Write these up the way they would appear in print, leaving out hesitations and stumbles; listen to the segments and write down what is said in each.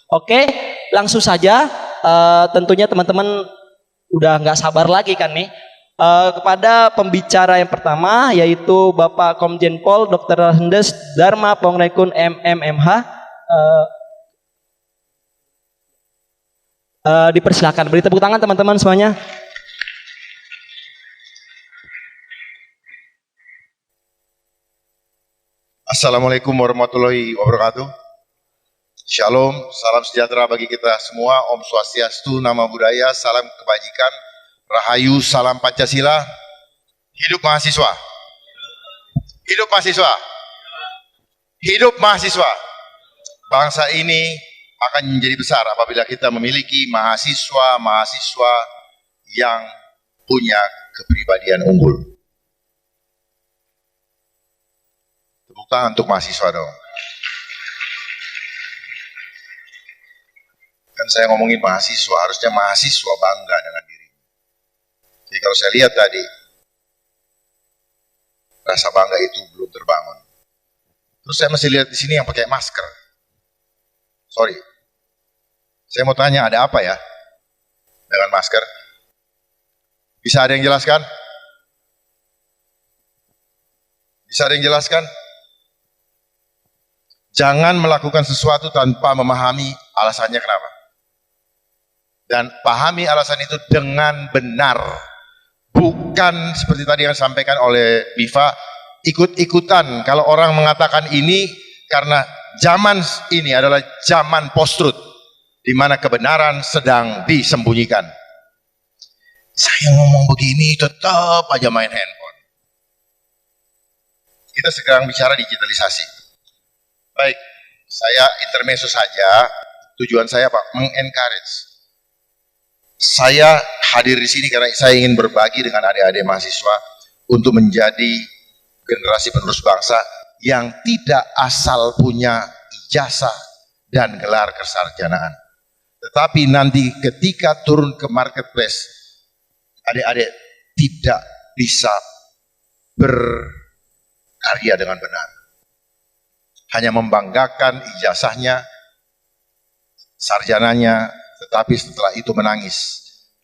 Oke, langsung saja. Tentunya teman-teman udah nggak sabar lagi kan nih. Kepada pembicara yang pertama yaitu Bapak Komjen Pol Dr. Hendes Dharma Pongrekun MMMH. Dipersilakan, beri tepuk tangan teman-teman semuanya. Assalamualaikum warahmatullahi wabarakatuh. Shalom, salam sejahtera bagi kita semua. Om Swastiastu, Namo Buddhaya, salam kebajikan, Rahayu, salam Pancasila. Hidup mahasiswa. Hidup mahasiswa. Hidup mahasiswa. Bangsa ini akan menjadi besar apabila kita memiliki mahasiswa-mahasiswa yang punya kepribadian unggul. Tepuk tangan untuk mahasiswa dong. Kan saya ngomongin mahasiswa, harusnya mahasiswa bangga dengan diri. Jadi kalau saya lihat tadi, rasa bangga itu belum terbangun. Terus saya masih lihat di sini yang pakai masker. Sorry. Saya mau tanya, ada apa ya dengan masker? Bisa ada yang jelaskan? Bisa ada yang jelaskan? Jangan melakukan sesuatu tanpa memahami alasannya kenapa. Dan pahami alasan itu dengan benar. Bukan seperti tadi yang disampaikan oleh Biva, ikut-ikutan. Kalau orang mengatakan ini karena zaman ini adalah zaman post-truth, di mana kebenaran sedang disembunyikan. Saya ngomong begini tetap aja main handphone. Kita sekarang bicara digitalisasi. Baik, saya intermezzo saja. Tujuan saya Pak, mengencourage. Saya hadir di sini karena saya ingin berbagi dengan adik-adik mahasiswa untuk menjadi generasi penerus bangsa yang tidak asal punya ijazah dan gelar kesarjanaan. Tetapi nanti ketika turun ke marketplace, adik-adik tidak bisa berkarya dengan benar. Hanya membanggakan ijazahnya, sarjananya, tetapi setelah itu menangis.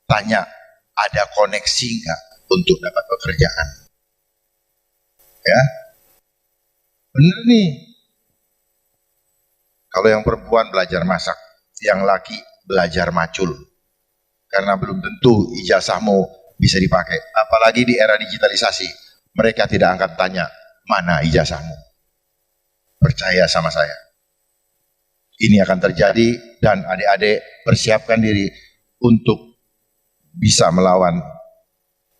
Tanya, ada koneksi enggak untuk dapat pekerjaan? Ya, bener nih. Kalau yang perempuan belajar masak, yang laki belajar macul. Karena belum tentu ijazahmu bisa dipakai. Apalagi di era digitalisasi, mereka tidak akan tanya, mana ijazahmu? Percaya sama saya. Ini akan terjadi dan adik-adik persiapkan diri untuk bisa melawan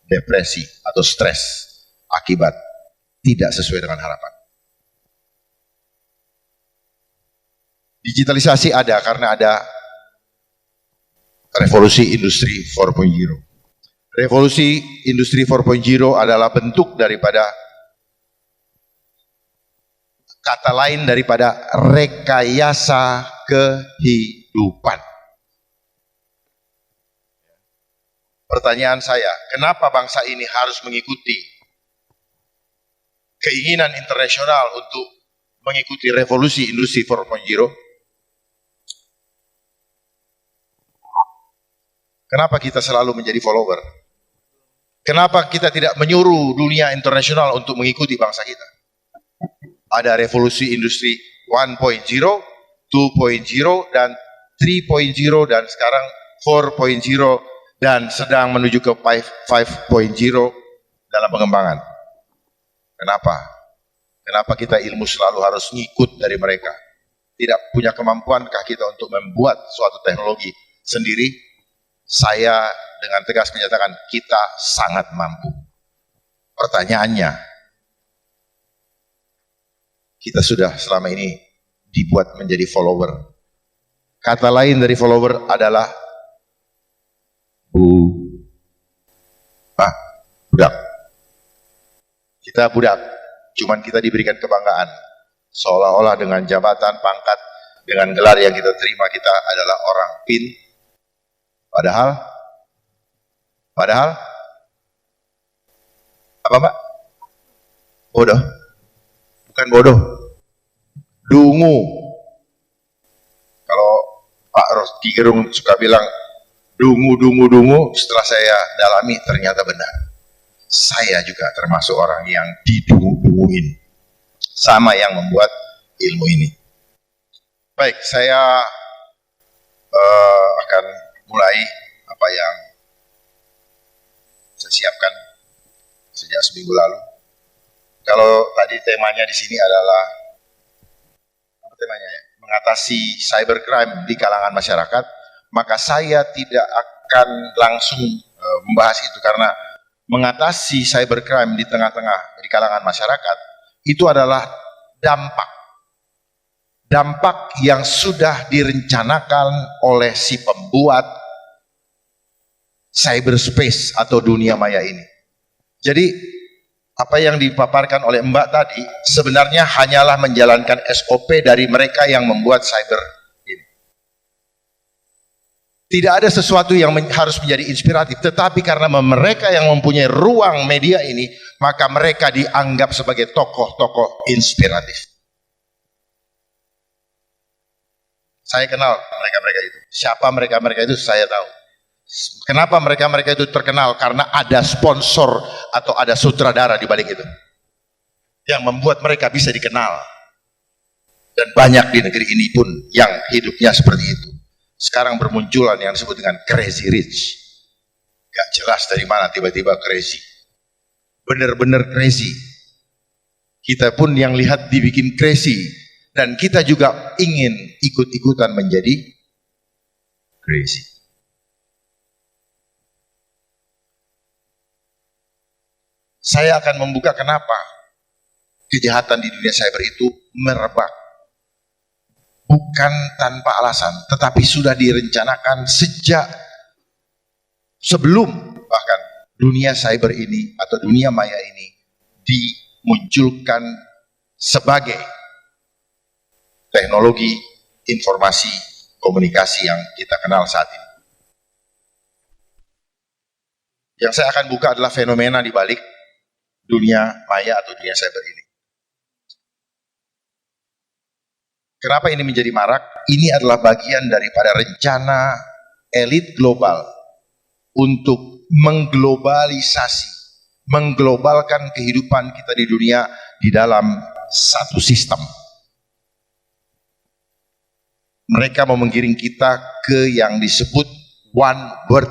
depresi atau stres akibat tidak sesuai dengan harapan. Digitalisasi ada karena ada revolusi industri 4.0. Revolusi industri 4.0 adalah bentuk daripada kata lain daripada rekayasa kehidupan. Pertanyaan saya, kenapa bangsa ini harus mengikuti keinginan internasional untuk mengikuti revolusi industri 4.0? Kenapa kita selalu menjadi follower? Kenapa kita tidak menyuruh dunia internasional untuk mengikuti bangsa kita? Ada revolusi industri 1.0, 2.0, dan 3.0, dan sekarang 4.0, dan sedang menuju ke 5.0 dalam pengembangan. Kenapa? Kenapa kita ilmu selalu harus ngikut dari mereka? Tidak punya kemampuankah kita untuk membuat suatu teknologi sendiri? Saya dengan tegas menyatakan kita sangat mampu. Pertanyaannya, kita sudah selama ini dibuat menjadi follower. Kata lain dari follower adalah budak. Kita budak, cuman kita diberikan kebanggaan. Seolah-olah dengan jabatan, pangkat, dengan gelar yang kita terima, kita adalah orang pin. Padahal, apa Pak? Bodoh. Bukan bodoh, dungu. Kalau Ki Gerung suka bilang dungu. Setelah saya dalami ternyata benar. Saya juga termasuk orang yang didungu-dunguin sama yang membuat ilmu ini. Baik, saya akan mulai apa yang saya siapkan sejak seminggu lalu. Kalau tadi temanya di sini adalah apa temanya ya? Mengatasi cybercrime di kalangan masyarakat, maka saya tidak akan langsung membahas itu karena mengatasi cybercrime di tengah-tengah di kalangan masyarakat itu adalah dampak yang sudah direncanakan oleh si pembuat cyberspace atau dunia maya ini. Jadi apa yang dipaparkan oleh Mbak tadi sebenarnya hanyalah menjalankan SOP dari mereka yang membuat cyber ini. Tidak ada sesuatu yang harus menjadi inspiratif, tetapi karena mereka yang mempunyai ruang media ini, maka mereka dianggap sebagai tokoh-tokoh inspiratif. Saya kenal mereka-mereka itu. Siapa mereka-mereka itu saya tahu. Kenapa mereka-mereka itu terkenal? Karena ada sponsor atau ada sutradara di balik itu yang membuat mereka bisa dikenal. Dan banyak di negeri ini pun yang hidupnya seperti itu. Sekarang bermunculan yang disebut dengan crazy rich. Gak jelas dari mana tiba-tiba crazy. Benar-benar crazy. Kita pun yang lihat dibikin crazy. Dan kita juga ingin ikut-ikutan menjadi crazy. Saya akan membuka kenapa kejahatan di dunia cyber itu merebak. Bukan tanpa alasan, tetapi sudah direncanakan sejak sebelum bahkan dunia cyber ini atau dunia maya ini dimunculkan sebagai teknologi informasi komunikasi yang kita kenal saat ini. Yang saya akan buka adalah fenomena di balik dunia maya atau dunia cyber ini. Kenapa ini menjadi marak? Ini adalah bagian daripada rencana elit global untuk mengglobalisasi, mengglobalkan kehidupan kita di dunia di dalam satu sistem. Mereka mau menggiring kita ke yang disebut one world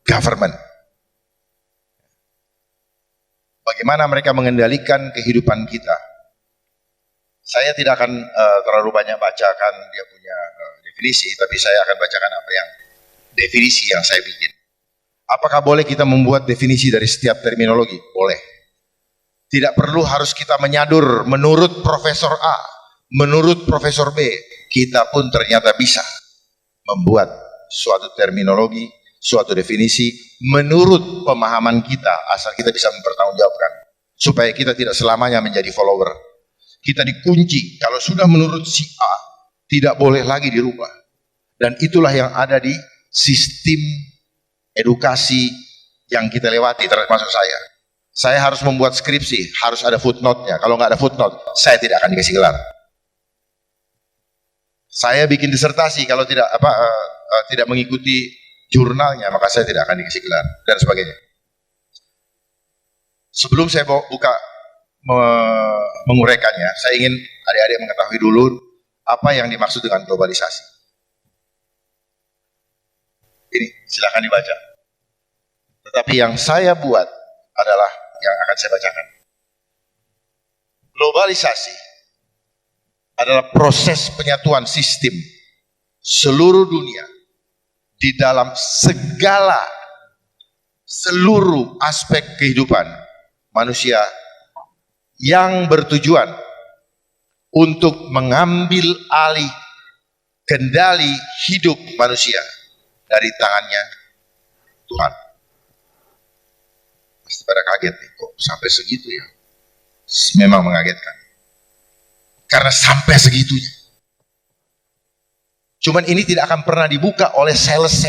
government. Bagaimana mereka mengendalikan kehidupan kita? Saya tidak akan terlalu banyak bacakan dia punya definisi, tapi saya akan bacakan apa yang definisi yang saya bikin. Apakah boleh kita membuat definisi dari setiap terminologi? Boleh. Tidak perlu harus kita menyadur menurut Profesor A, menurut Profesor B. Kita pun ternyata bisa membuat suatu terminologi, suatu definisi menurut pemahaman kita, asal kita bisa mempertanggungjawabkan. Supaya kita tidak selamanya menjadi follower. Kita dikunci, kalau sudah menurut si A, tidak boleh lagi dirubah. Dan itulah yang ada di sistem edukasi yang kita lewati, termasuk saya. Saya harus membuat skripsi, harus ada footnote-nya. Kalau nggak ada footnote, saya tidak akan dikasih gelar. Saya bikin disertasi, kalau tidak mengikuti jurnalnya, maka saya tidak akan dikasih gelar, dan sebagainya. Sebelum saya buka menguraikannya, saya ingin adik-adik mengetahui dulu apa yang dimaksud dengan globalisasi. Ini silakan dibaca. Tetapi yang saya buat adalah yang akan saya bacakan. Globalisasi adalah proses penyatuan sistem seluruh dunia di dalam seluruh aspek kehidupan manusia yang bertujuan untuk mengambil alih kendali hidup manusia dari tangannya Tuhan. Pasti pada kaget nih, kok sampai segitu ya? Memang mengagetkan. Karena sampai segitunya. Cuman ini tidak akan pernah dibuka oleh sales.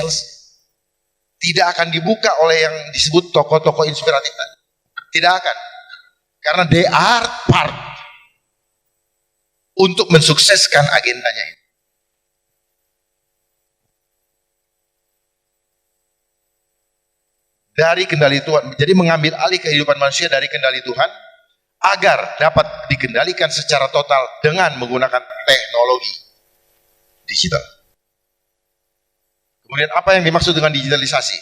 Tidak akan dibuka oleh yang disebut tokoh-tokoh inspiratif. Tidak akan. Karena they are part untuk mensukseskan agendanya ini. dari kendali Tuhan. Jadi mengambil alih kehidupan manusia dari kendali Tuhan agar dapat dikendalikan secara total dengan menggunakan teknologi digital. Kemudian apa yang dimaksud dengan digitalisasi?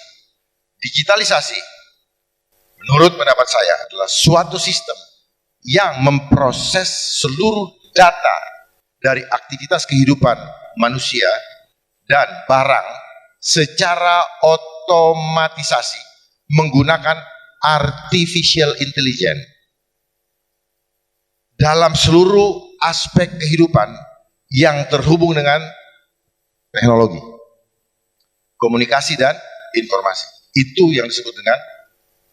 Digitalisasi menurut pendapat saya adalah suatu sistem yang memproses seluruh data dari aktivitas kehidupan manusia dan barang secara otomatisasi menggunakan artificial intelligence dalam seluruh aspek kehidupan yang terhubung dengan teknologi, komunikasi dan informasi. Itu yang disebut dengan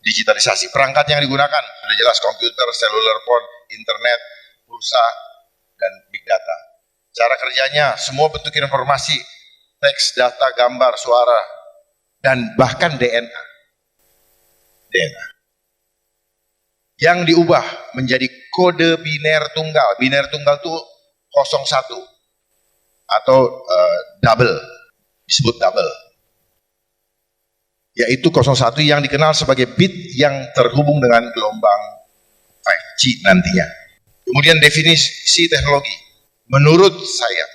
digitalisasi. Perangkat yang digunakan sudah jelas komputer, cellular phone, internet, pulsa, dan big data. Cara kerjanya semua bentuk informasi, teks, data, gambar, suara, dan bahkan DNA. Yang diubah menjadi kode biner tunggal. Biner tunggal itu 01 atau double, disebut double. Yaitu 01 yang dikenal sebagai bit yang terhubung dengan gelombang 5G nantinya. Kemudian definisi teknologi. Menurut saya,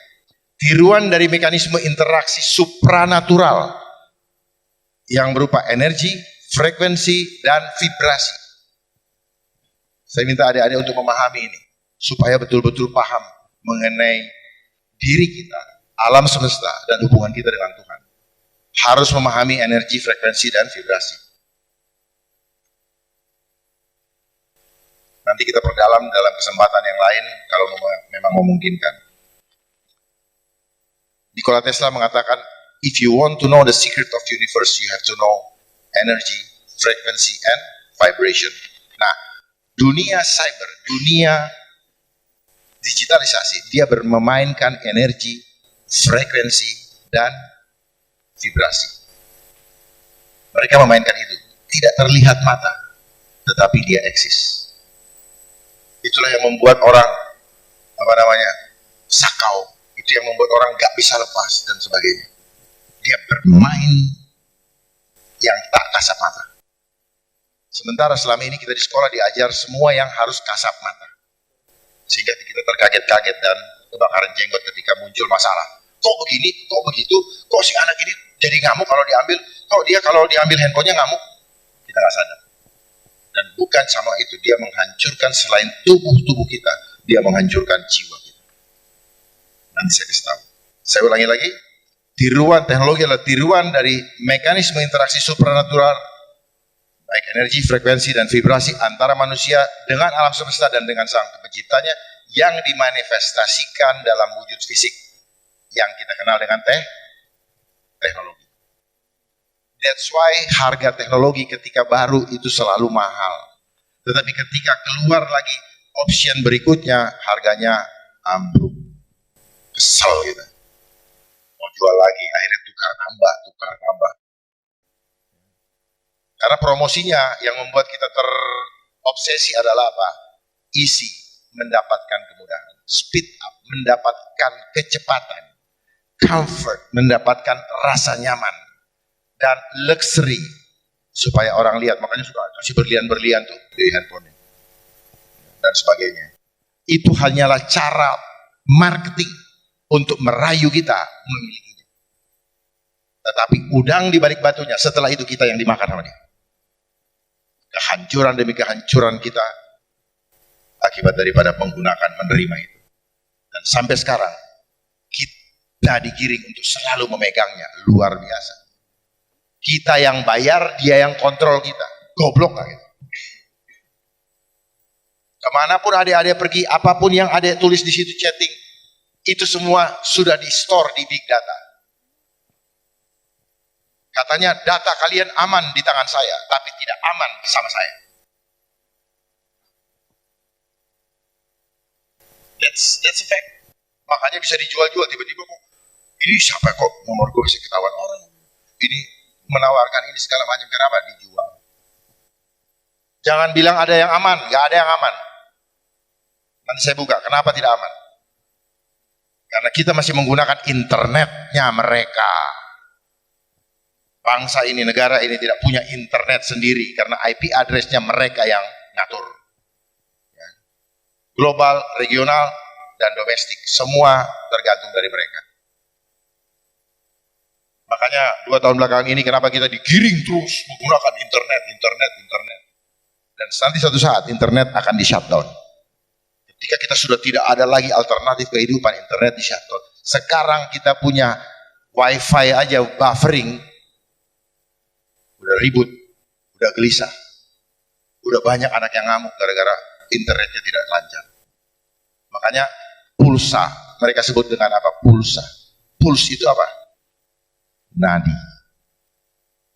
tiruan dari mekanisme interaksi supranatural yang berupa energi, frekuensi, dan vibrasi. Saya minta adik-adik untuk memahami ini, supaya betul-betul paham mengenai diri kita, alam semesta, dan hubungan kita dengan Tuhan. Harus memahami energi, frekuensi, dan vibrasi. Nanti kita perdalam dalam kesempatan yang lain kalau memang memungkinkan. Nikola Tesla mengatakan, if you want to know the secret of universe, you have to know energy, frequency, and vibration. Nah, dunia cyber, dunia digitalisasi, dia memainkan energi, frekuensi, dan vibrasi. Mereka memainkan itu. Tidak terlihat mata, tetapi dia eksis. Itulah yang membuat orang, sakau. Itu yang membuat orang gak bisa lepas, dan sebagainya. Dia bermain yang tak kasat mata. Sementara selama ini kita di sekolah diajar semua yang harus kasat mata. Sehingga kita terkaget-kaget dan kebakaran jenggot ketika muncul masalah. Kok begini, kok begitu, kok si anak ini jadi ngamuk kalau diambil, kok dia kalau diambil handphonenya ngamuk. Kita gak sadar. Dan bukan sama itu, dia menghancurkan selain tubuh kita, dia menghancurkan jiwa kita. Nanti saya kasih tahu. Saya ulangi lagi, tiruan teknologi adalah tiruan dari mekanisme interaksi supranatural, baik energi, frekuensi, dan vibrasi antara manusia dengan alam semesta dan dengan sang penciptanya yang dimanifestasikan dalam wujud fisik yang kita kenal dengan teknologi. That's why harga teknologi ketika baru itu selalu mahal. Tetapi ketika keluar lagi option berikutnya, harganya ambruk. Kesel gitu. Mau jual lagi, akhirnya tukar tambah. Karena promosinya yang membuat kita terobsesi adalah apa? Easy, mendapatkan kemudahan. Speed up, mendapatkan kecepatan. Comfort, mendapatkan rasa nyaman. Dan luxury, supaya orang lihat. Makanya suka kasih berlian-berlian tuh di handphone dan sebagainya. Itu hanyalah cara marketing untuk merayu kita memilikinya. Tetapi udang di balik batunya, setelah itu kita yang dimakan sama dia. Kehancuran demi kehancuran kita akibat daripada menggunakan, menerima itu. Dan sampai sekarang kita digiring untuk selalu memegangnya. Luar biasa. Kita yang bayar, dia yang kontrol kita. Goblok gak gitu? Kemanapun adik-adik pergi, apapun yang adik tulis di situ chatting, itu semua sudah di store di big data. Katanya data kalian aman di tangan saya, tapi tidak aman sama saya. That's a fact. Makanya bisa dijual-jual tiba-tiba kok. Ini siapa kok nomor gue bisa ketahuan orang. Ini menawarkan ini segala macam, kenapa dijual? Jangan bilang ada yang aman, gak ada yang aman. Nanti saya buka, kenapa tidak aman? Karena kita masih menggunakan internetnya mereka. bangsa ini, negara ini tidak punya internet sendiri karena IP address-nya mereka yang ngatur. Ya. Global, regional, dan domestik, semua tergantung dari mereka. Makanya 2 tahun belakangan ini kenapa kita digiring terus menggunakan internet. Dan nanti suatu saat internet akan di shutdown. Ketika kita sudah tidak ada lagi alternatif kehidupan, internet di shutdown. Sekarang kita punya wifi aja buffering, udah ribut, udah gelisah, udah banyak anak yang ngamuk gara-gara internetnya tidak lancar. Makanya pulsa, mereka sebut dengan apa? Pulsa. Puls itu apa? Nadi.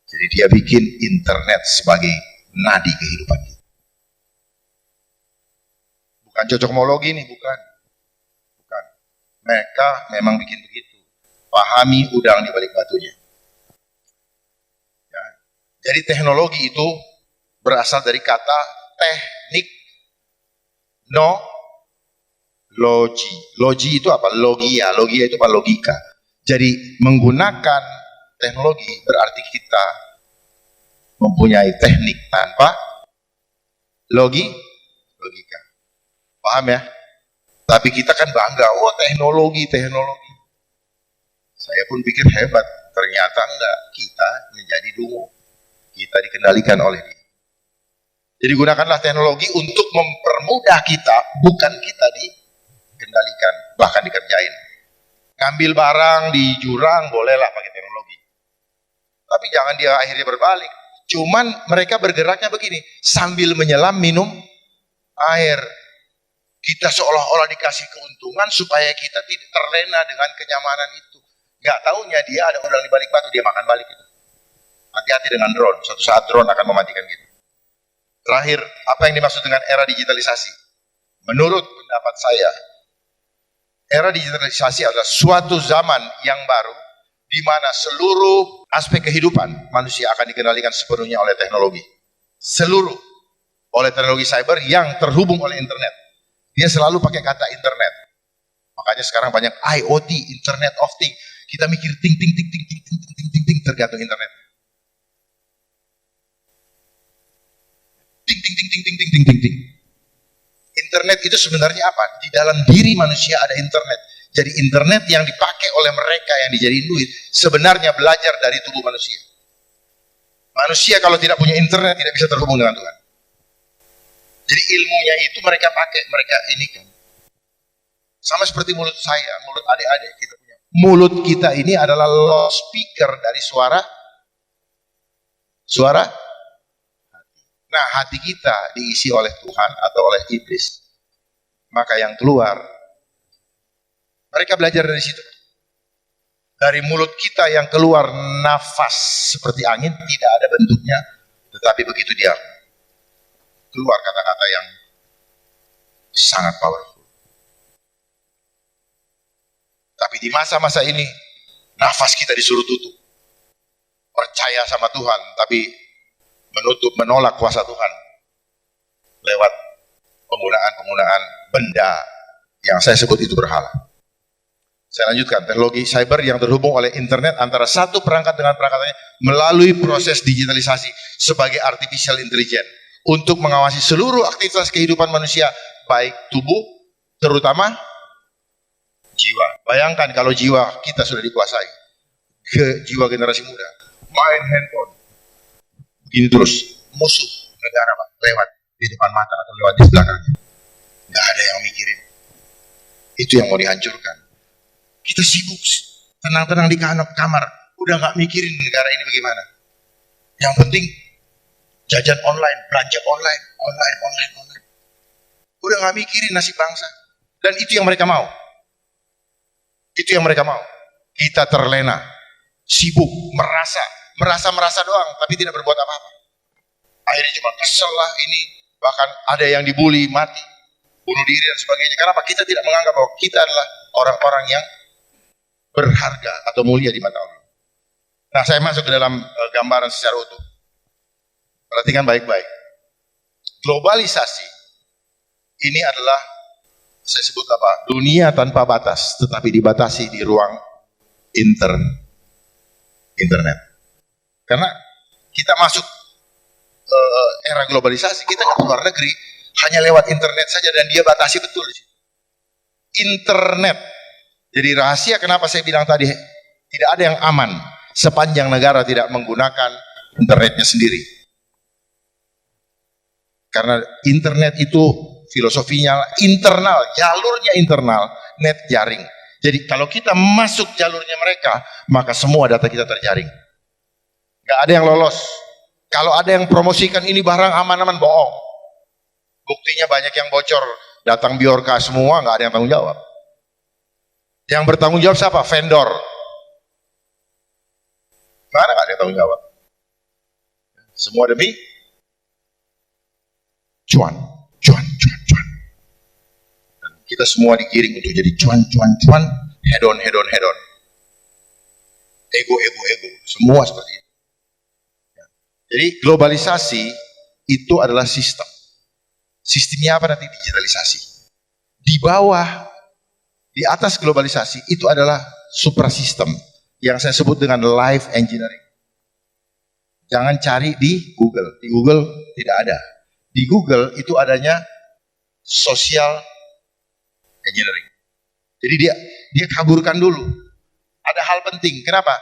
Jadi dia bikin internet sebagai nadi kehidupan kita. Bukan cocokmologi nih, bukan. Mereka memang bikin begitu. Pahami udang di balik batunya. Ya. Jadi teknologi itu berasal dari kata teknik, logi. Logi itu apa? Logia. Logia itu apa? Logika. Jadi menggunakan teknologi berarti kita mempunyai teknik tanpa logika. Paham ya? Tapi kita kan bangga, oh teknologi. Saya pun pikir hebat, ternyata enggak. Kita menjadi dungu. Kita dikendalikan oleh dia. Jadi gunakanlah teknologi untuk mempermudah kita, bukan kita dikendalikan, bahkan dikerjain. Ngambil barang di jurang, bolehlah pakai teknologi. Tapi jangan dia akhirnya berbalik. Cuman mereka bergeraknya begini, sambil menyelam minum air. Kita seolah-olah dikasih keuntungan supaya kita tidak terlena dengan kenyamanan itu. Gak taunya dia ada udang di balik batu, dia makan balik itu. Hati-hati dengan drone, suatu saat drone akan mematikan kita. Terakhir, apa yang dimaksud dengan era digitalisasi? Menurut pendapat saya, era digitalisasi adalah suatu zaman yang baru di mana seluruh aspek kehidupan manusia akan dikendalikan sepenuhnya oleh teknologi. Seluruh oleh teknologi cyber yang terhubung oleh internet. Dia selalu pakai kata internet. Makanya sekarang banyak IoT, Internet of Things. Kita mikir ting tergantung internet. Ting. Internet itu sebenarnya apa? Di dalam diri manusia ada internet. Jadi internet yang dipakai oleh mereka yang dijadiin duit sebenarnya belajar dari tubuh manusia. Manusia kalau tidak punya internet tidak bisa terhubung dengan Tuhan. Jadi ilmunya itu mereka pakai, mereka ini kan. Sama seperti mulut saya, mulut adik-adik kita punya. Mulut kita ini adalah loudspeaker dari suara hati. Nah, hati kita diisi oleh Tuhan atau oleh iblis. Maka yang keluar, mereka belajar dari situ. Dari mulut kita yang keluar nafas seperti angin, tidak ada bentuknya. Tetapi begitu dia keluar kata-kata yang sangat powerful. Tapi di masa-masa ini, nafas kita disuruh tutup. Percaya sama Tuhan, tapi menolak kuasa Tuhan. Lewat penggunaan benda yang saya sebut itu berhala. Saya lanjutkan, teknologi cyber yang terhubung oleh internet antara satu perangkat dengan perangkat lainnya melalui proses digitalisasi sebagai artificial intelligence untuk mengawasi seluruh aktivitas kehidupan manusia, baik tubuh, terutama jiwa. Bayangkan kalau jiwa kita sudah dikuasai, ke jiwa generasi muda, main handphone, begini terus, musuh negara Pak, lewat di depan mata atau lewat di belakangnya. Nggak ada yang mikirin. Itu yang mau dihancurkan. Kita sibuk, tenang-tenang di kamar, udah nggak mikirin negara ini bagaimana. Yang penting jajan online, belanja online. Udah nggak mikirin nasib bangsa. Dan itu yang mereka mau. Kita terlena, sibuk, merasa doang, tapi tidak berbuat apa-apa. Akhirnya cuma kesel lah ini, bahkan ada yang dibully, mati, bunuh diri dan sebagainya. Kenapa? Kita tidak menganggap bahwa kita adalah orang-orang yang berharga atau mulia di mata Allah. Nah, saya masuk ke dalam gambaran secara utuh. Perhatikan baik-baik. Globalisasi ini adalah, saya sebut apa? Dunia tanpa batas, tetapi dibatasi di ruang internet. Karena kita masuk era globalisasi, kita nggak keluar negeri, hanya lewat internet saja, dan dia batasi betul di situ. Internet. Jadi rahasia kenapa saya bilang tadi tidak ada yang aman sepanjang negara tidak menggunakan internetnya sendiri. Karena internet itu filosofinya internal, jalurnya internal, net jaring. Jadi kalau kita masuk jalurnya mereka, maka semua data kita terjaring. Gak ada yang lolos. Kalau ada yang promosikan ini barang aman-aman, bohong. Buktinya banyak yang bocor, datang Biorka semua, gak ada yang tanggung jawab. Yang bertanggung jawab siapa? Vendor. Mana gak ada yang tanggung jawab? Semua demi cuan. Dan kita semua digiring untuk jadi cuan, head on. Ego. Semua seperti itu. Jadi globalisasi itu adalah sistem. Sistemnya apa nanti? Digitalisasi. Di bawah, di atas globalisasi itu adalah suprasistem yang saya sebut dengan life engineering. Jangan cari di Google. Di Google tidak ada. Di Google itu adanya social engineering. Jadi dia kaburkan dulu. Ada hal penting. Kenapa?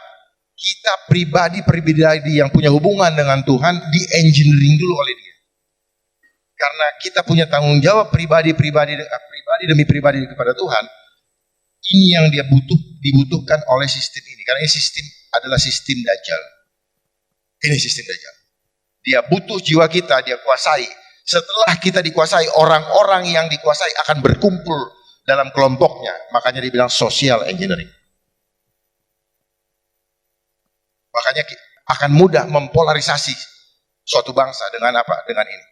Kita pribadi yang punya hubungan dengan Tuhan di engineering dulu oleh dia. Karena kita punya tanggung jawab pribadi demi pribadi kepada Tuhan. Ini yang dibutuhkan oleh sistem ini. Karena ini sistem adalah sistem Dajjal. Ini sistem Dajjal. Dia butuh jiwa kita, dia kuasai. Setelah kita dikuasai, orang-orang yang dikuasai akan berkumpul dalam kelompoknya. Makanya dibilang social engineering. Makanya akan mudah mempolarisasi suatu bangsa dengan apa? Dengan ini.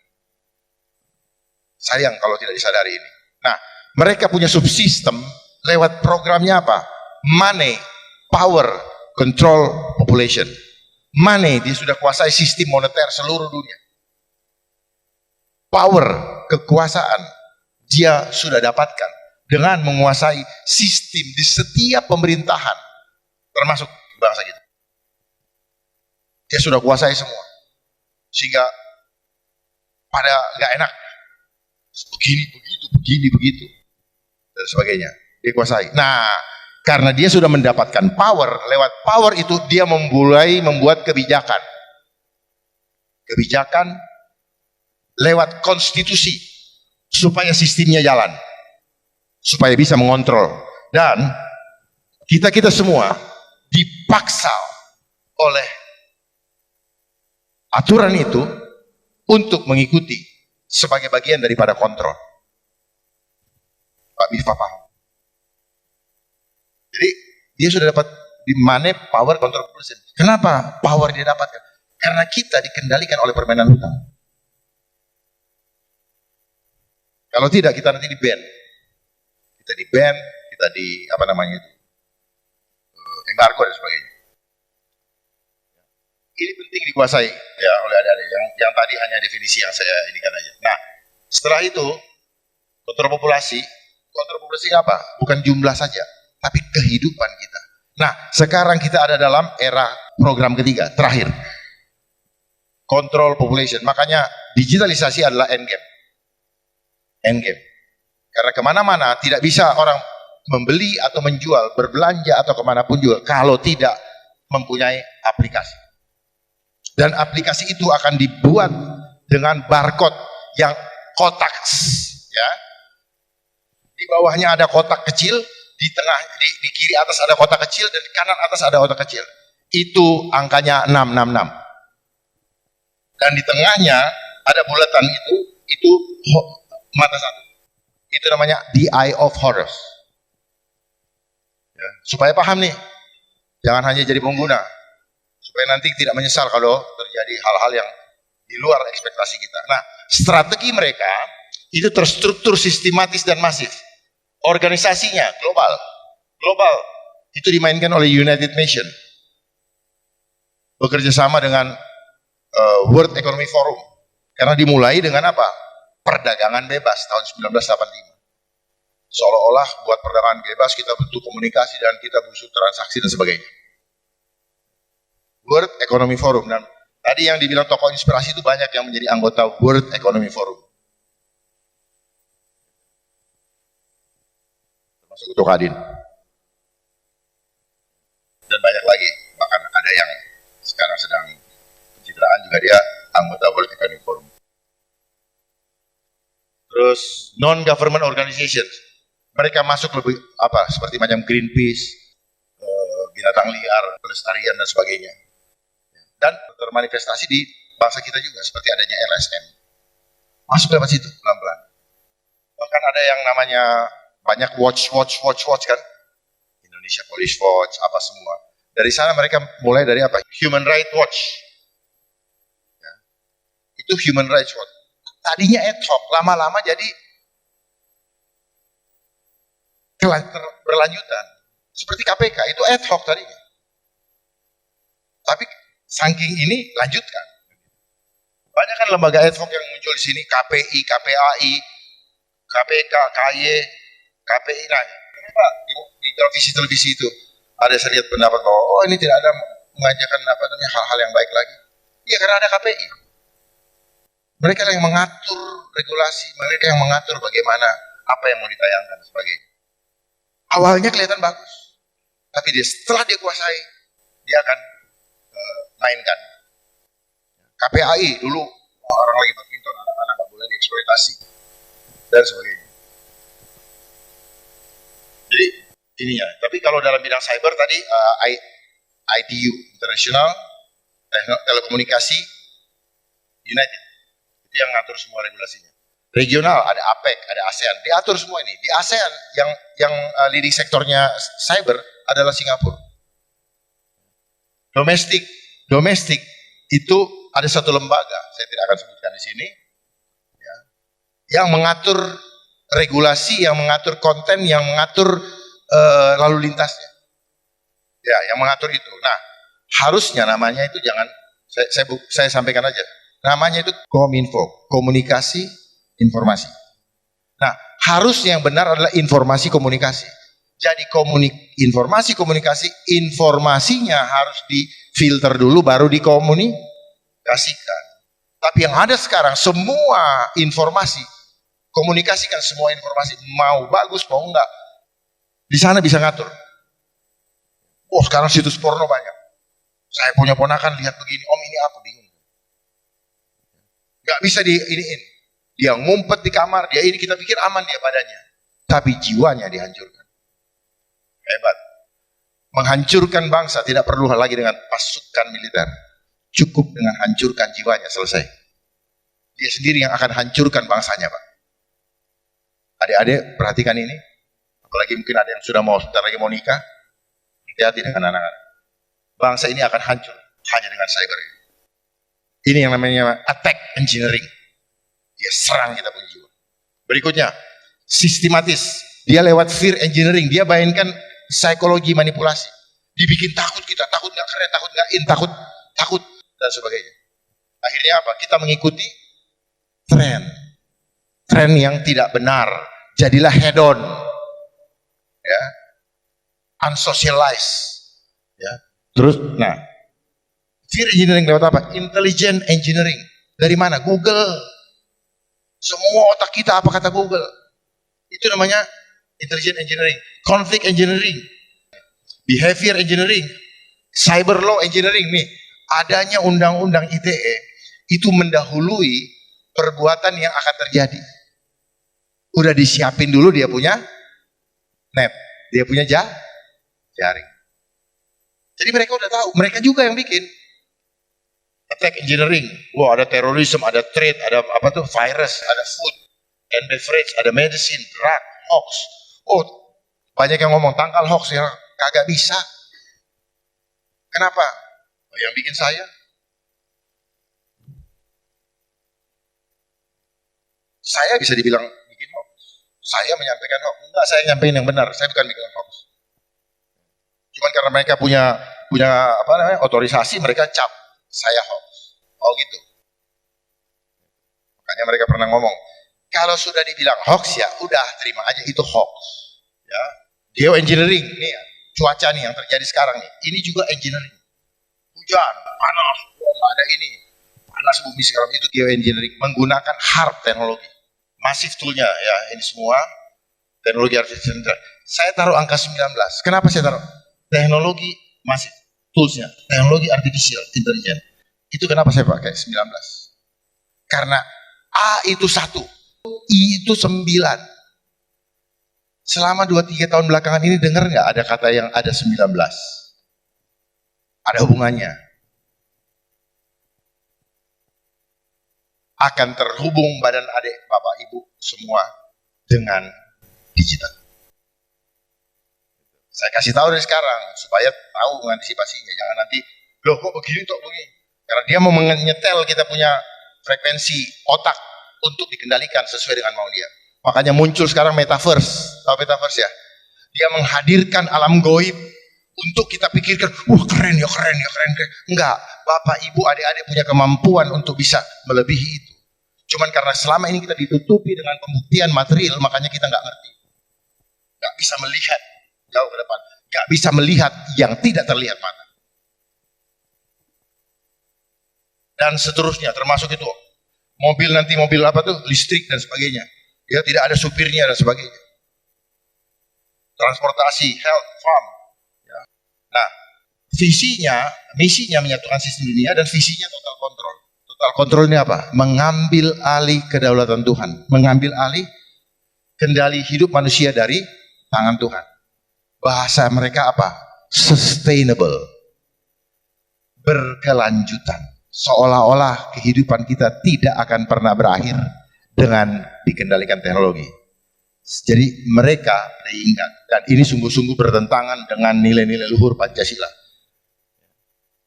Sayang kalau tidak disadari ini. Nah, mereka punya subsistem lewat programnya apa? Money, power, control population. Money, dia sudah kuasai sistem moneter seluruh dunia. Power, kekuasaan, dia sudah dapatkan dengan menguasai sistem di setiap pemerintahan, termasuk bangsa kita. Dia sudah kuasai semua. Sehingga pada nggak enak. Begini, begitu. Dan sebagainya. Dia kuasai. Nah, karena dia sudah mendapatkan power, lewat power itu dia mulai membuat kebijakan. Kebijakan lewat konstitusi. Supaya sistemnya jalan. Supaya bisa mengontrol. Dan kita semua dipaksa oleh aturan itu untuk mengikuti sebagai bagian daripada kontrol. Pak Bispa paham? Jadi dia sudah dapat di mana power control population. Kenapa power dia dapatkan? Karena kita dikendalikan oleh permainan hutang. Kalau tidak kita nanti di-ban. Kita di-ban, kita di apa namanya itu? Embargo dan sebagainya. Ini penting dikuasai ya oleh adik-adik. Yang tadi hanya definisi yang saya indikan aja. Nah, setelah itu kontrol populasi apa? Bukan jumlah saja, tapi kehidupan kita. Nah, sekarang kita ada dalam era program ketiga, terakhir. Control population. Makanya digitalisasi adalah endgame. Endgame. Karena kemana-mana tidak bisa orang membeli atau menjual, berbelanja atau kemanapun juga kalau tidak mempunyai aplikasi. Dan aplikasi itu akan dibuat dengan barcode yang kotak, ya. Di bawahnya ada kotak kecil, di tengah, di kiri atas ada kotak kecil, dan di kanan atas ada kotak kecil. Itu angkanya 666. Dan di tengahnya ada bulatan itu mata satu. Itu namanya the eye of Horus. Ya, supaya paham nih, jangan hanya jadi pengguna. Supaya nanti tidak menyesal kalau terjadi hal-hal yang di luar ekspektasi kita. Nah, strategi mereka itu terstruktur sistematis dan masif. Organisasinya global. Itu dimainkan oleh United Nations. Bekerja sama dengan World Economic Forum. Karena dimulai dengan apa? Perdagangan bebas tahun 1985. Seolah-olah buat perdagangan bebas kita butuh komunikasi dan kita butuh transaksi dan sebagainya. World Economic Forum. Dan tadi yang dibilang tokoh inspirasi itu banyak yang menjadi anggota World Economic Forum. Termasuk Uto Kadin. Dan banyak lagi. Bahkan ada yang sekarang sedang pencitraan juga dia anggota World Economic Forum. Terus non-government organization. Mereka masuk lebih seperti macam Greenpeace, binatang liar, pelestarian dan sebagainya. Dan termanifestasi di bangsa kita juga seperti adanya LSM. Masuk lewat situ pelan-pelan. Bahkan ada yang namanya banyak watch kan. Indonesia Police Watch, apa semua. Dari sana mereka mulai dari Human Rights Watch. Ya. Itu Human Rights Watch. Tadinya ad hoc, lama-lama jadi berlanjutan. Seperti KPK, itu ad hoc tadinya. Tapi saking ini lanjutkan. Banyak kan lembaga ad hoc yang muncul di sini, KPI, KPAI, KPK, KY, KPI. Nah, kenapa di televisi itu ada saya lihat pendapat bahwa ini tidak ada mengajarkan hal-hal yang baik lagi. Iya, karena ada KPI. Mereka yang mengatur regulasi, mereka yang mengatur bagaimana apa yang mau ditayangkan dan sebagainya. Awalnya kelihatan bagus, tapi setelah dia kuasai, dia akan mainkan. KPAI dulu orang lagi badminton, anak-anak nggak boleh dieksploitasi dan sebagainya. Jadi ininya. Tapi kalau dalam bidang cyber tadi ITU International Telekomunikasi United itu yang ngatur semua regulasinya. Regional ada APEC, ada ASEAN, diatur semua ini. Di ASEAN yang leading sektornya cyber adalah Singapura. Domestik itu ada satu lembaga, saya tidak akan sebutkan di sini, ya, yang mengatur regulasi, yang mengatur konten, yang mengatur lalu lintasnya, ya, yang mengatur itu. Nah, harusnya namanya itu jangan saya sampaikan aja, namanya itu Kominfo, komunikasi informasi. Nah, harusnya yang benar adalah informasi komunikasi. Jadi informasi komunikasi, informasinya harus difilter dulu baru dikomunikasikan. Tapi yang ada sekarang semua informasi, komunikasikan semua informasi, mau bagus mau enggak, di sana bisa ngatur. Oh, sekarang situs porno banyak. Saya punya ponakan lihat begini, om ini apa, bingung. Enggak bisa diiniin. Dia ngumpet di kamar, dia ini kita pikir aman dia badannya. Tapi jiwanya dihancurkan. Hebat. Menghancurkan bangsa tidak perlu lagi dengan pasukan militer. Cukup dengan hancurkan jiwanya, selesai. Dia sendiri yang akan hancurkan bangsanya, Pak. Adik-adik, perhatikan ini. Apalagi mungkin ada yang sudah sebentar lagi mau nikah. Hati-hati dengan anak-anak. Bangsa ini akan hancur hanya dengan cyber. Ini yang namanya attack engineering. Dia serang kita punya jiwa. Berikutnya, sistematis. Dia lewat fear engineering. Dia bayangkan psikologi manipulasi. Dibikin takut kita, takut nggak keren, takut nggak in, takut dan sebagainya. Akhirnya apa? Kita mengikuti tren yang tidak benar. Jadilah hedon, ya, unsocialized, ya. Terus, nah, fear engineering lewat apa? Intelligent engineering. Dari mana? Google. Semua otak kita apa kata Google. Itu namanya intelligent engineering. Conflict engineering. Behavior engineering. Cyber law engineering. Nih, adanya undang-undang ITE itu mendahului perbuatan yang akan terjadi. Udah disiapin dulu dia punya net. Dia punya jaring. Jadi mereka udah tahu. Mereka juga yang bikin. Attack engineering, wah ada terorisme, ada trade, ada virus, ada food and beverage, ada medicine, drug, hoax. Oh, banyak yang ngomong tangkal hoax ya, kagak bisa. Kenapa? Oh, yang bikin saya. Saya bisa dibilang bikin hoax. Saya menyampaikan hoax. Enggak, saya nyampaikan yang benar. Saya bukan bikin hoax. Cuman karena mereka punya otorisasi, mereka cap. Saya hoax. Oh gitu. Makanya mereka pernah ngomong, kalau sudah dibilang hoax ya udah terima aja itu hoax. Ya, geoengineering nih, cuaca nih yang terjadi sekarang nih, ini juga engineering. hujan, panas, nggak ada ini. Panas bumi sekarang itu geoengineering menggunakan hard teknologi. Masif toolnya ya, ini semua teknologi artificial intelligence. Saya taruh angka 19. Kenapa saya taruh? Teknologi masif, toolsnya, teknologi artificial intelligence. Itu kenapa saya pakai 19? Karena A itu 1, I itu 9. Selama 2-3 tahun belakangan ini dengar nggak ada kata yang ada 19? Ada hubungannya. Akan terhubung badan adik, bapak, ibu semua dengan digital. Saya kasih tahu dari sekarang supaya tahu mengantisipasinya. Jangan nanti, loh kok begini kok begini. Karena dia mau menyetel kita punya frekuensi otak untuk dikendalikan sesuai dengan mau dia. Makanya muncul sekarang metaverse. Tahu metaverse ya? Dia menghadirkan alam goib untuk kita pikirkan, wah keren ya, keren ya, keren. Enggak, bapak, ibu, adik-adik punya kemampuan untuk bisa melebihi itu. Cuman karena selama ini kita ditutupi dengan pembuktian material, makanya kita nggak ngerti. Nggak bisa melihat jauh ke depan. Nggak bisa melihat yang tidak terlihat mata. Dan seterusnya, termasuk itu. Mobil nanti, mobil apa tuh, listrik dan sebagainya. Ya, tidak ada supirnya dan sebagainya. Transportasi, health, farm. Ya. Nah, visinya, misinya menyatukan sistem dunia dan visinya total kontrol. Total kontrol ini apa? Mengambil alih kedaulatan Tuhan. Mengambil alih kendali hidup manusia dari tangan Tuhan. Bahasa mereka apa? Sustainable. Berkelanjutan. Seolah-olah kehidupan kita tidak akan pernah berakhir dengan dikendalikan teknologi. Jadi mereka diingat, dan ini sungguh-sungguh bertentangan dengan nilai-nilai luhur Pancasila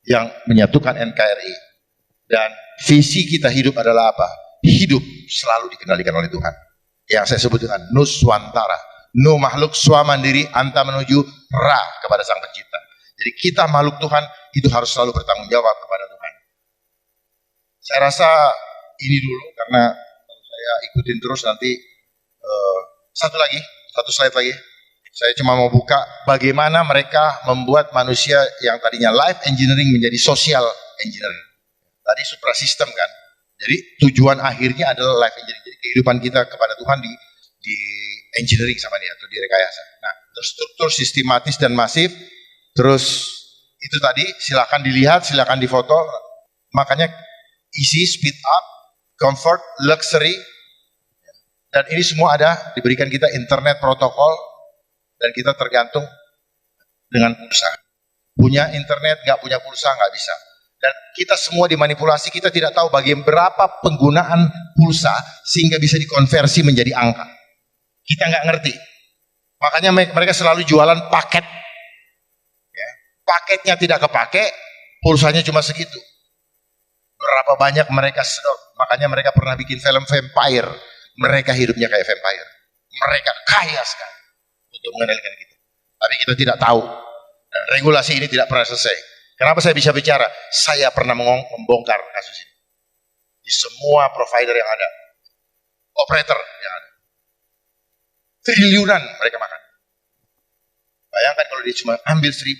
yang menyatukan NKRI. Dan visi kita hidup adalah apa? Hidup selalu dikendalikan oleh Tuhan. Yang saya sebut dengan Nuswantara. Nu makhluk swamandiri anta menuju ra kepada Sang Pencipta. Jadi kita makhluk Tuhan itu harus selalu bertanggung jawab kepada Tuhan. Saya rasa ini dulu karena kalau saya ikutin terus nanti satu slide lagi. Saya cuma mau buka bagaimana mereka membuat manusia yang tadinya life engineering menjadi social engineering. Tadi suprasistem kan. Jadi tujuan akhirnya adalah life engineering. Jadi kehidupan kita kepada Tuhan di engineering sama dia atau direkayasa. Nah, terstruktur sistematis dan masif. Terus itu tadi silakan dilihat, silakan difoto. Makanya easy, speed up, comfort, luxury. Dan ini semua ada diberikan kita internet protokol dan kita tergantung dengan pulsa. Punya internet, nggak punya pulsa nggak bisa. Dan kita semua dimanipulasi, kita tidak tahu bagaimana berapa penggunaan pulsa sehingga bisa dikonversi menjadi angka. Kita nggak ngerti. Makanya mereka selalu jualan paket. Ya. Paketnya tidak kepake, pulsanya cuma segitu. Berapa banyak mereka sedot. Makanya mereka pernah bikin film vampire. Mereka hidupnya kayak vampire. Mereka kaya sekali untuk mengendalikan kita. Tapi kita tidak tahu. Dan regulasi ini tidak pernah selesai. Kenapa saya bisa bicara? Saya pernah membongkar kasus ini. Di semua provider yang ada. Operator yang ada. Triliunan mereka makan. Bayangkan kalau dia cuma ambil 1.000.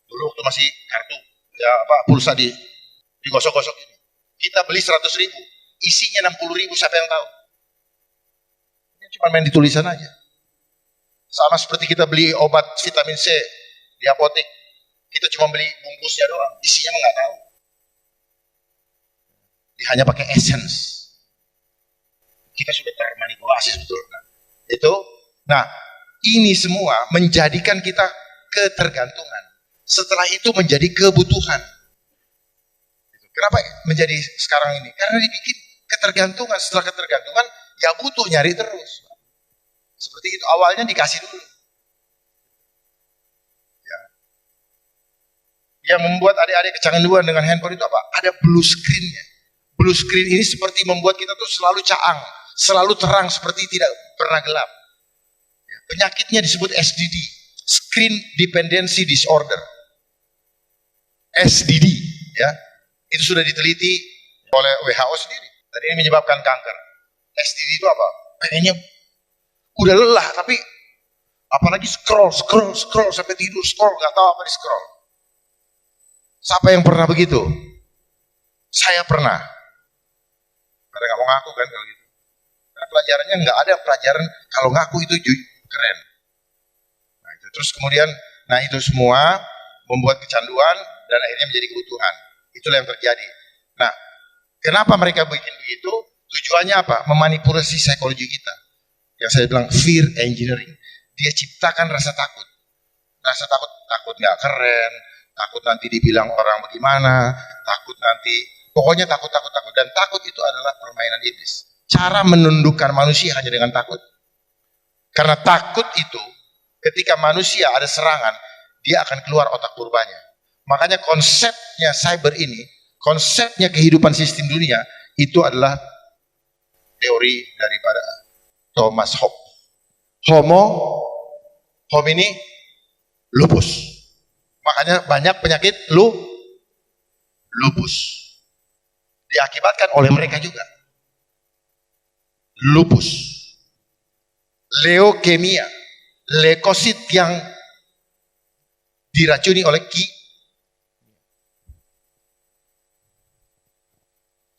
Dulu waktu masih kartu, ya apa pulsa digosok-gosok ini. Kita beli 100.000, isinya 60.000, siapa yang tahu? Ini cuma main di tulisan aja. Sama seperti kita beli obat vitamin C di apotek, kita cuma beli bungkusnya doang, isinya nggak tahu. Dia hanya pakai essence. Kita sudah termanipulasi sebetulnya. Nah, ini semua menjadikan kita ketergantungan. Setelah itu menjadi kebutuhan. Kenapa menjadi sekarang ini? Karena dibikin ketergantungan. Setelah ketergantungan, ya butuh nyari terus. Seperti itu, awalnya dikasih dulu. Ya. Yang membuat adik-adik kecanduan dengan handphone itu apa? Ada blue screen-nya. Blue screen ini seperti membuat kita tuh selalu caang. Selalu terang seperti tidak pernah gelap. Penyakitnya disebut SDD, Screen Dependency Disorder. SDD, ya, itu sudah diteliti oleh WHO sendiri. Dan ini menyebabkan kanker. SDD itu apa? Pengennya udah lelah, tapi apalagi scroll sampai tidur, scroll nggak tahu apa di scroll. Siapa yang pernah begitu? Saya pernah. Karena nggak mau ngaku kan kalau gitu. Karena pelajarannya nggak ada pelajaran kalau ngaku itu keren. Nah, itu. Terus kemudian, nah itu semua membuat kecanduan dan akhirnya menjadi kebutuhan. Itulah yang terjadi. Nah, kenapa mereka bikin begitu? Tujuannya apa? Memanipulasi psikologi kita. Yang saya bilang fear engineering. Dia ciptakan rasa takut. Rasa takut nggak keren, takut nanti dibilang orang bagaimana, takut nanti, pokoknya takut. Dan takut itu adalah permainan iblis. Cara menundukkan manusia hanya dengan takut. Karena takut itu, ketika manusia ada serangan, dia akan keluar otak purbanya. Makanya konsepnya cyber ini, konsepnya kehidupan sistem dunia, itu adalah teori daripada Thomas Hobbes. Homo homini lupus. Makanya banyak penyakit lupus. Diakibatkan oleh mereka juga. Lupus. Leukemia. Leukosit yang diracuni oleh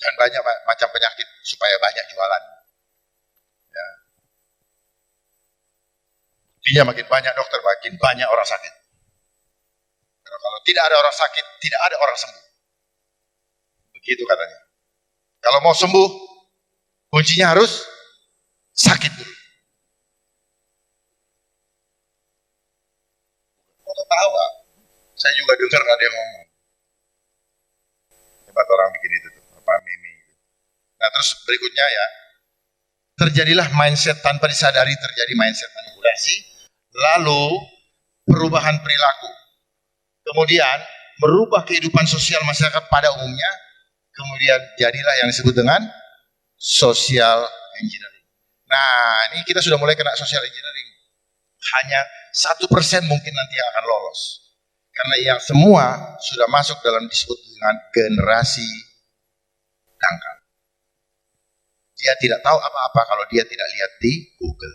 dan banyak macam penyakit supaya banyak jualan. Ya. Intinya makin banyak dokter, makin banyak orang sakit. Karena kalau tidak ada orang sakit, tidak ada orang sembuh. Begitu katanya. Kalau mau sembuh, kuncinya harus sakit dulu. Kok ketawa? Saya juga dengar ada yang ngomong. Hebat orang bikin itu tuh, apa meme itu. Nah terus berikutnya ya, terjadilah mindset tanpa disadari, terjadi mindset manipulasi, lalu perubahan perilaku, kemudian merubah kehidupan sosial masyarakat pada umumnya, kemudian jadilah yang disebut dengan social engineering. Nah ini kita sudah mulai kena social engineering. Hanya 1% mungkin nanti yang akan lolos. Karena yang semua sudah masuk dalam disebut dengan generasi dangkal. Dia tidak tahu apa-apa kalau dia tidak lihat di Google.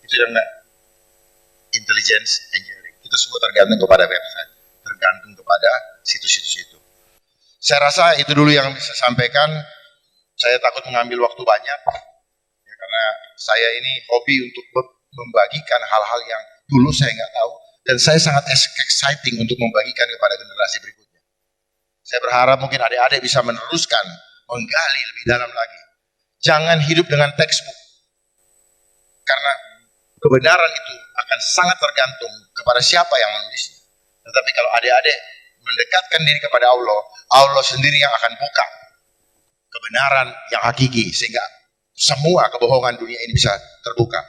Itu yang intelligence engineering. Itu semua tergantung kepada website, tergantung kepada situs-situs itu. Saya rasa itu dulu yang bisa sampaikan. Saya takut mengambil waktu banyak, ya, karena saya ini hobi untuk membagikan hal-hal yang dulu saya nggak tahu, dan saya sangat exciting untuk membagikan kepada generasi berikutnya. Saya berharap mungkin adik-adik bisa meneruskan, menggali lebih dalam lagi. Jangan hidup dengan textbook, karena kebenaran itu akan sangat tergantung kepada siapa yang menulisnya. Tetapi kalau adik-adik mendekatkan diri kepada Allah, Allah sendiri yang akan buka kebenaran yang hakiki, sehingga semua kebohongan dunia ini bisa terbuka.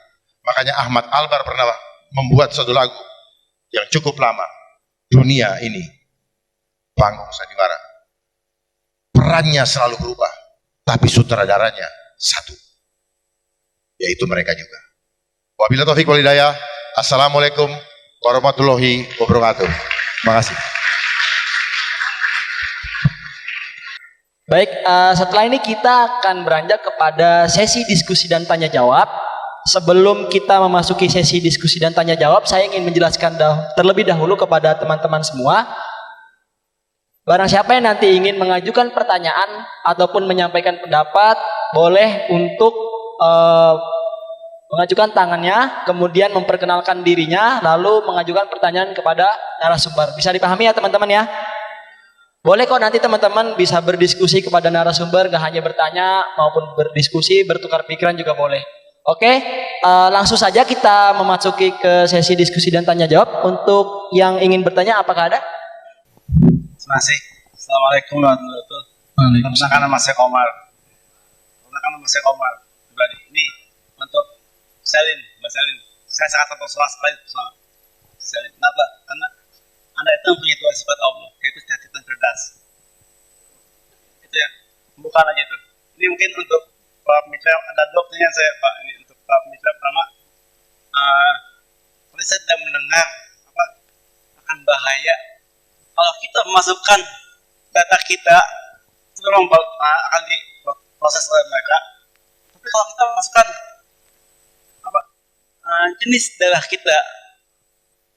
Makanya Ahmad Albar pernah membuat satu lagu yang cukup lama, Dunia Ini Panggung Sandiwara. Perannya selalu berubah, tapi sutradaranya satu, yaitu mereka juga. Wabillahi taufiq wal hidayah. Assalamualaikum warahmatullahi wabarakatuh. Terima kasih. Baik, setelah ini kita akan beranjak kepada sesi diskusi dan tanya jawab. Sebelum kita memasuki sesi diskusi dan tanya jawab, saya ingin menjelaskan terlebih dahulu kepada teman-teman semua. Barang siapa yang nanti ingin mengajukan pertanyaan ataupun menyampaikan pendapat, boleh untuk mengajukan tangannya, kemudian memperkenalkan dirinya, lalu mengajukan pertanyaan kepada narasumber. Bisa dipahami ya teman-teman ya? Boleh kok nanti teman-teman bisa berdiskusi kepada narasumber, gak hanya bertanya maupun berdiskusi, bertukar pikiran juga boleh. Oke, langsung saja kita memasuki ke sesi diskusi dan tanya jawab. Untuk yang ingin bertanya, apakah ada? Terima kasih. Assalamualaikum warahmatullahi wabarakatuh. Perkenalkan nama saya Komar. Pribadi. Ini untuk Selin, Mbak Selin. Saya sangat terpesona sekali sama Selin. Kenapa? Karena Anda itu mempunyai dua sifat Allah, yaitu cantik dan cerdas. Itu ya, bukan aja itu. Ini mungkin untuk para pembicara, ada dua pertanyaan saya Pak. Ini untuk para pembicara pertama. Tadi saya sudah mendengar akan bahaya kalau kita memasukkan data kita itu memang akan diproses oleh mereka. Tapi kalau kita masukkan jenis darah kita,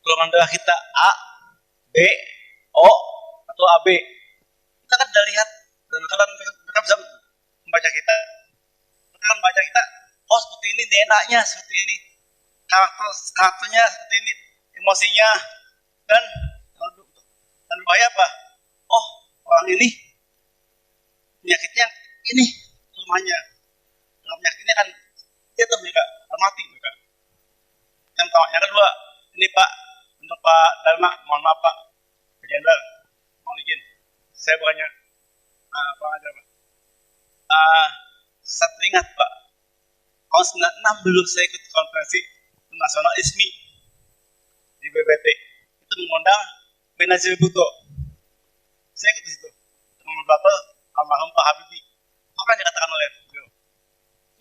golongan darah kita A, B, O, atau AB, kita kan udah lihat dan mereka bisa membaca kita. Mereka kan membaca kita, oh seperti ini DNA-nya, seperti ini karakternya, seperti ini emosinya, dan berbahaya apa? Oh orang ini penyakitnya ini rumahnya, dengan penyakitnya kan dia tuh mereka mati mereka. Yang kedua, ini Pak, untuk Pak Dharma, mohon maaf Pak, Pak Jenderal, mohon izin, saya bukannya kurang ajar Pak. Saya teringat Pak, tahun 96 dulu saya ikut konferensi nasional ISMI di BBT, itu mengundang Benazir Bhutto. Saya ikut di situ, mengundang almarhum Pak Habibie. Apa yang dikatakan oleh beliau?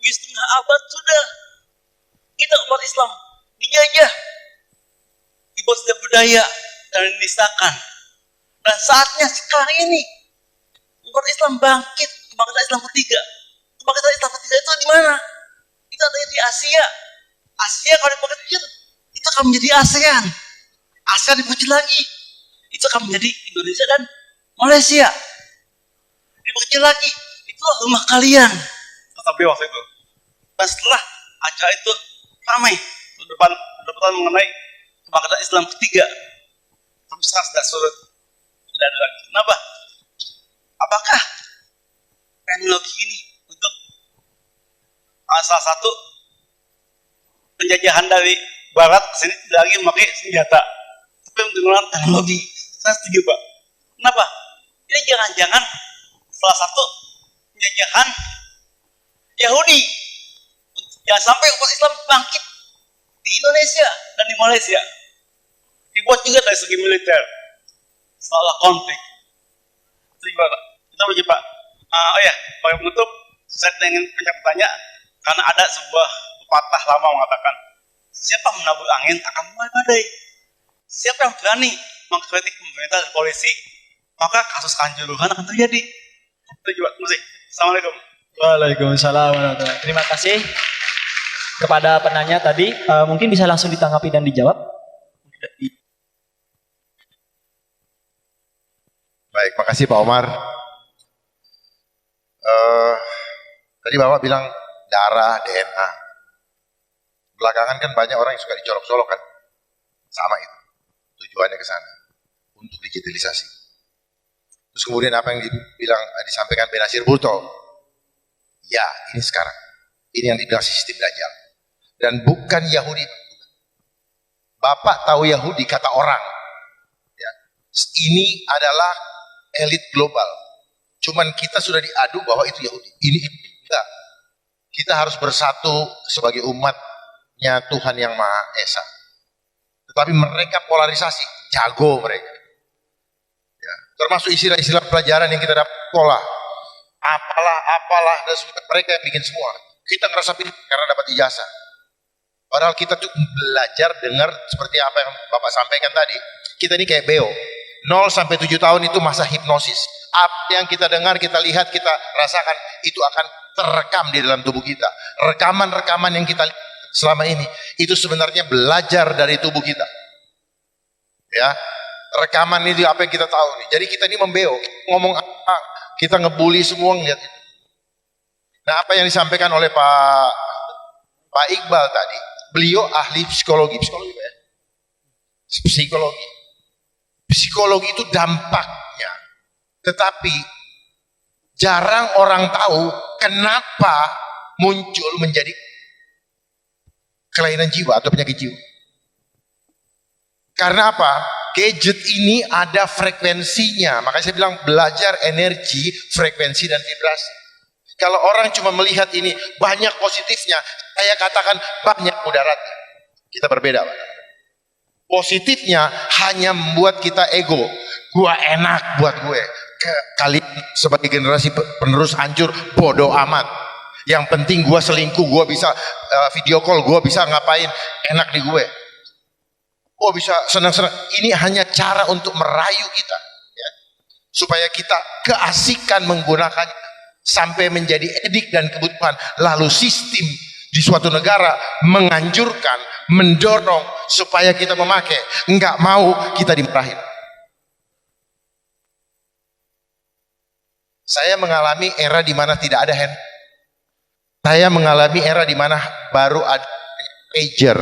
7,5 abad sudah kita umat Islam dijajah, dibuat setiap budaya dan dinistakan. Dan saatnya sekarang ini umat Islam bangkit, kebangkitan Islam ketiga. Kebangkitan Islam ketiga itu di mana? Itu ada di Asia. Asia kalau dipecil itu akan menjadi ASEAN. ASEAN dipecil lagi, itu akan menjadi Indonesia dan Malaysia. Dipecil lagi, itulah rumah kalian. Tapi waktu itu, dan setelah acara itu ramai depan mengenai kebangkitan Islam ketiga, tapi sekarang sudah surut, tidak ada lagi. Kenapa? Apakah teknologi ini untuk salah satu penjajahan dari Barat ke sini tidak lagi memakai senjata, tapi menggunakan teknologi? Saya setuju Pak. Kenapa? Ini jangan-jangan salah satu penjajahan Yahudi. Jangan sampai umat Islam bangkit di Indonesia dan di Malaysia. Dibuat juga dari segi militer, seolah konflik. Itu gimana? Kita berjumpa. Oh ya, sebagai penutup, saya ingin bertanya, karena ada sebuah pepatah lama mengatakan, siapa menabur angin akan mulai badai. Siapa yang berani mengkritik pemerintah dan polisi, maka kasus kanjuruhan akan terjadi. Itu juga. Assalamualaikum. Waalaikumsalam warahmatullahi. Terima kasih kepada penanya tadi. Mungkin bisa langsung ditanggapi dan dijawab. Baik, makasih Pak Omar. Tadi Bapak bilang darah, DNA. Belakangan kan banyak orang yang suka dicolok-colok kan. Sama itu. Tujuannya ke sana. Untuk digitalisasi. Terus kemudian apa yang disampaikan Benazir Bhutto. Ya, ini sekarang. Ini yang dibilang sistem Dajjal. Dan bukan Yahudi. Bapak tahu Yahudi kata orang. Ya. Ini adalah elit global. Cuman kita sudah diadu bahwa itu Yahudi. Ini enggak. Kita harus bersatu sebagai umatnya Tuhan yang Maha Esa. Tetapi mereka polarisasi, jago mereka. Ya. Termasuk istilah-istilah pelajaran yang kita dapat sekolah. Apalah, dan mereka yang bikin semua. Kita ngerasa pilih karena dapat ijazah. Padahal kita tuh belajar dengar seperti apa yang Bapak sampaikan tadi. Kita ini kayak Beo. 0 sampai 7 tahun itu masa hipnosis. Apa yang kita dengar, kita lihat, kita rasakan, itu akan terekam di dalam tubuh kita. Rekaman-rekaman yang kita lihat selama ini, itu sebenarnya belajar dari tubuh kita. Ya, rekaman itu apa yang kita tahu nih. Jadi kita ini membeo, ngomong apa, kita ngebully semua ngeliat itu. Nah, apa yang disampaikan oleh Pak Iqbal tadi, beliau ahli psikologi ya? Psikologi itu dampaknya, tetapi jarang orang tahu kenapa muncul menjadi kelainan jiwa atau penyakit jiwa. Karena apa? Gadget ini ada frekuensinya, makanya saya bilang belajar energi, frekuensi dan vibrasi. Kalau orang cuma melihat ini banyak positifnya, saya katakan banyak mudaratnya. Kita berbeda, Pak. Positifnya hanya membuat kita ego. Gua enak buat gue. Kalian sebagai generasi penerus hancur, bodoh amat. Yang penting gua selingkuh, gua bisa video call, gua bisa ngapain, enak di gue. Gua bisa senang-senang. Ini hanya cara untuk merayu kita, ya. Supaya kita keasikan menggunakannya sampai menjadi edik dan kebutuhan. Lalu sistem di suatu negara menganjurkan, mendorong supaya kita memakai. Enggak mau kita dimarahin. Saya mengalami era di mana tidak ada hand. Saya mengalami era di mana baru ada pager.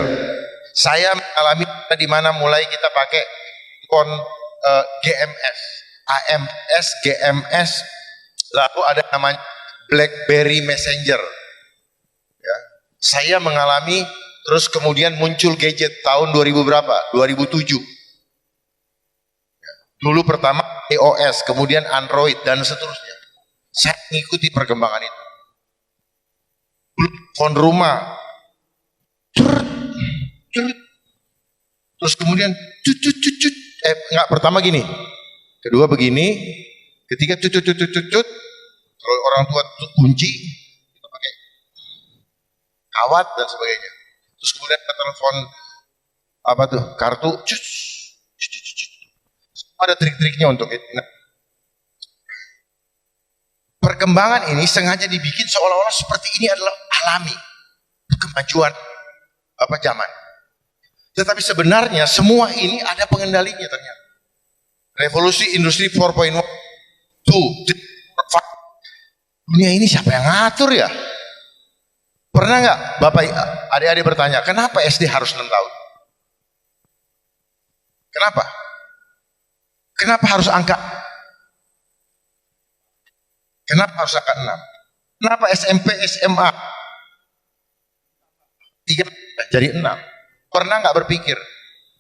Saya mengalami era di mana mulai kita pakai GMS, AMS, GMS, lalu ada namanya BlackBerry Messenger. Ya. Saya mengalami, terus kemudian muncul gadget tahun 2000 berapa? 2007. Ya. Dulu pertama iOS, kemudian Android dan seterusnya. Saya mengikuti perkembangan itu. Telepon rumah, terus kemudian enggak, pertama gini, kedua begini, ketiga kalau orang tua kunci, kita pakai kawat dan sebagainya. Terus kemudian kita telepon apa tuh, kartu, ada trik-triknya untuk itu. Nah, perkembangan ini sengaja dibikin seolah-olah seperti ini adalah alami kemajuan zaman. Tetapi sebenarnya semua ini ada pengendalinya ternyata. Revolusi industri 4.1, 2, 5. Dunia ini siapa yang ngatur ya? Pernah nggak Bapak adik-adik bertanya, kenapa SD harus 6 tahun? Kenapa? Kenapa harus angka? Kenapa harus angka 6? Kenapa SMP, SMA 3 jadi 6? Pernah nggak berpikir,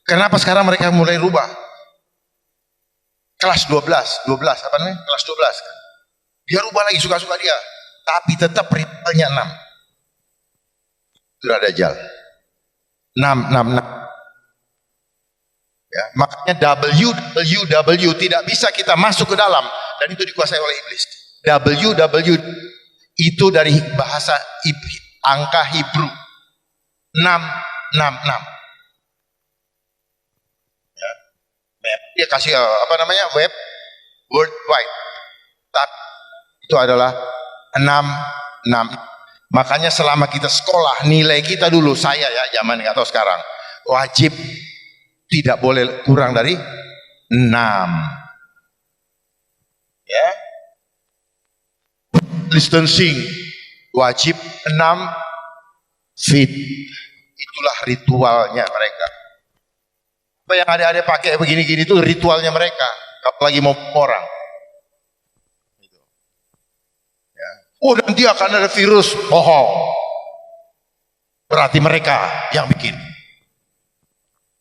kenapa sekarang mereka mulai rubah? Kelas 12, apa namanya? Kelas 12 kan? Dia rubah lagi, suka-suka dia. Tapi tetap ritualnya 6. Sudah Dajjal. 6. Ya, makanya WWW tidak bisa kita masuk ke dalam, dan itu dikuasai oleh iblis. WW itu dari bahasa angka Hebrew. 666. Ya. Dia kasih apa namanya? Web worldwide. Tapi itu adalah 66. Makanya selama kita sekolah, nilai kita dulu, saya ya zaman nggak tahu sekarang, wajib tidak boleh kurang dari 6. Ya. Distancing wajib 6 feet. Itulah ritualnya mereka. Apa yang adik-adik pakai begini-gini itu ritualnya mereka. Kalau lagi mau orang. Gitu. Ya. Oh, nanti akan ada virus. Bohong. Berarti mereka yang bikin.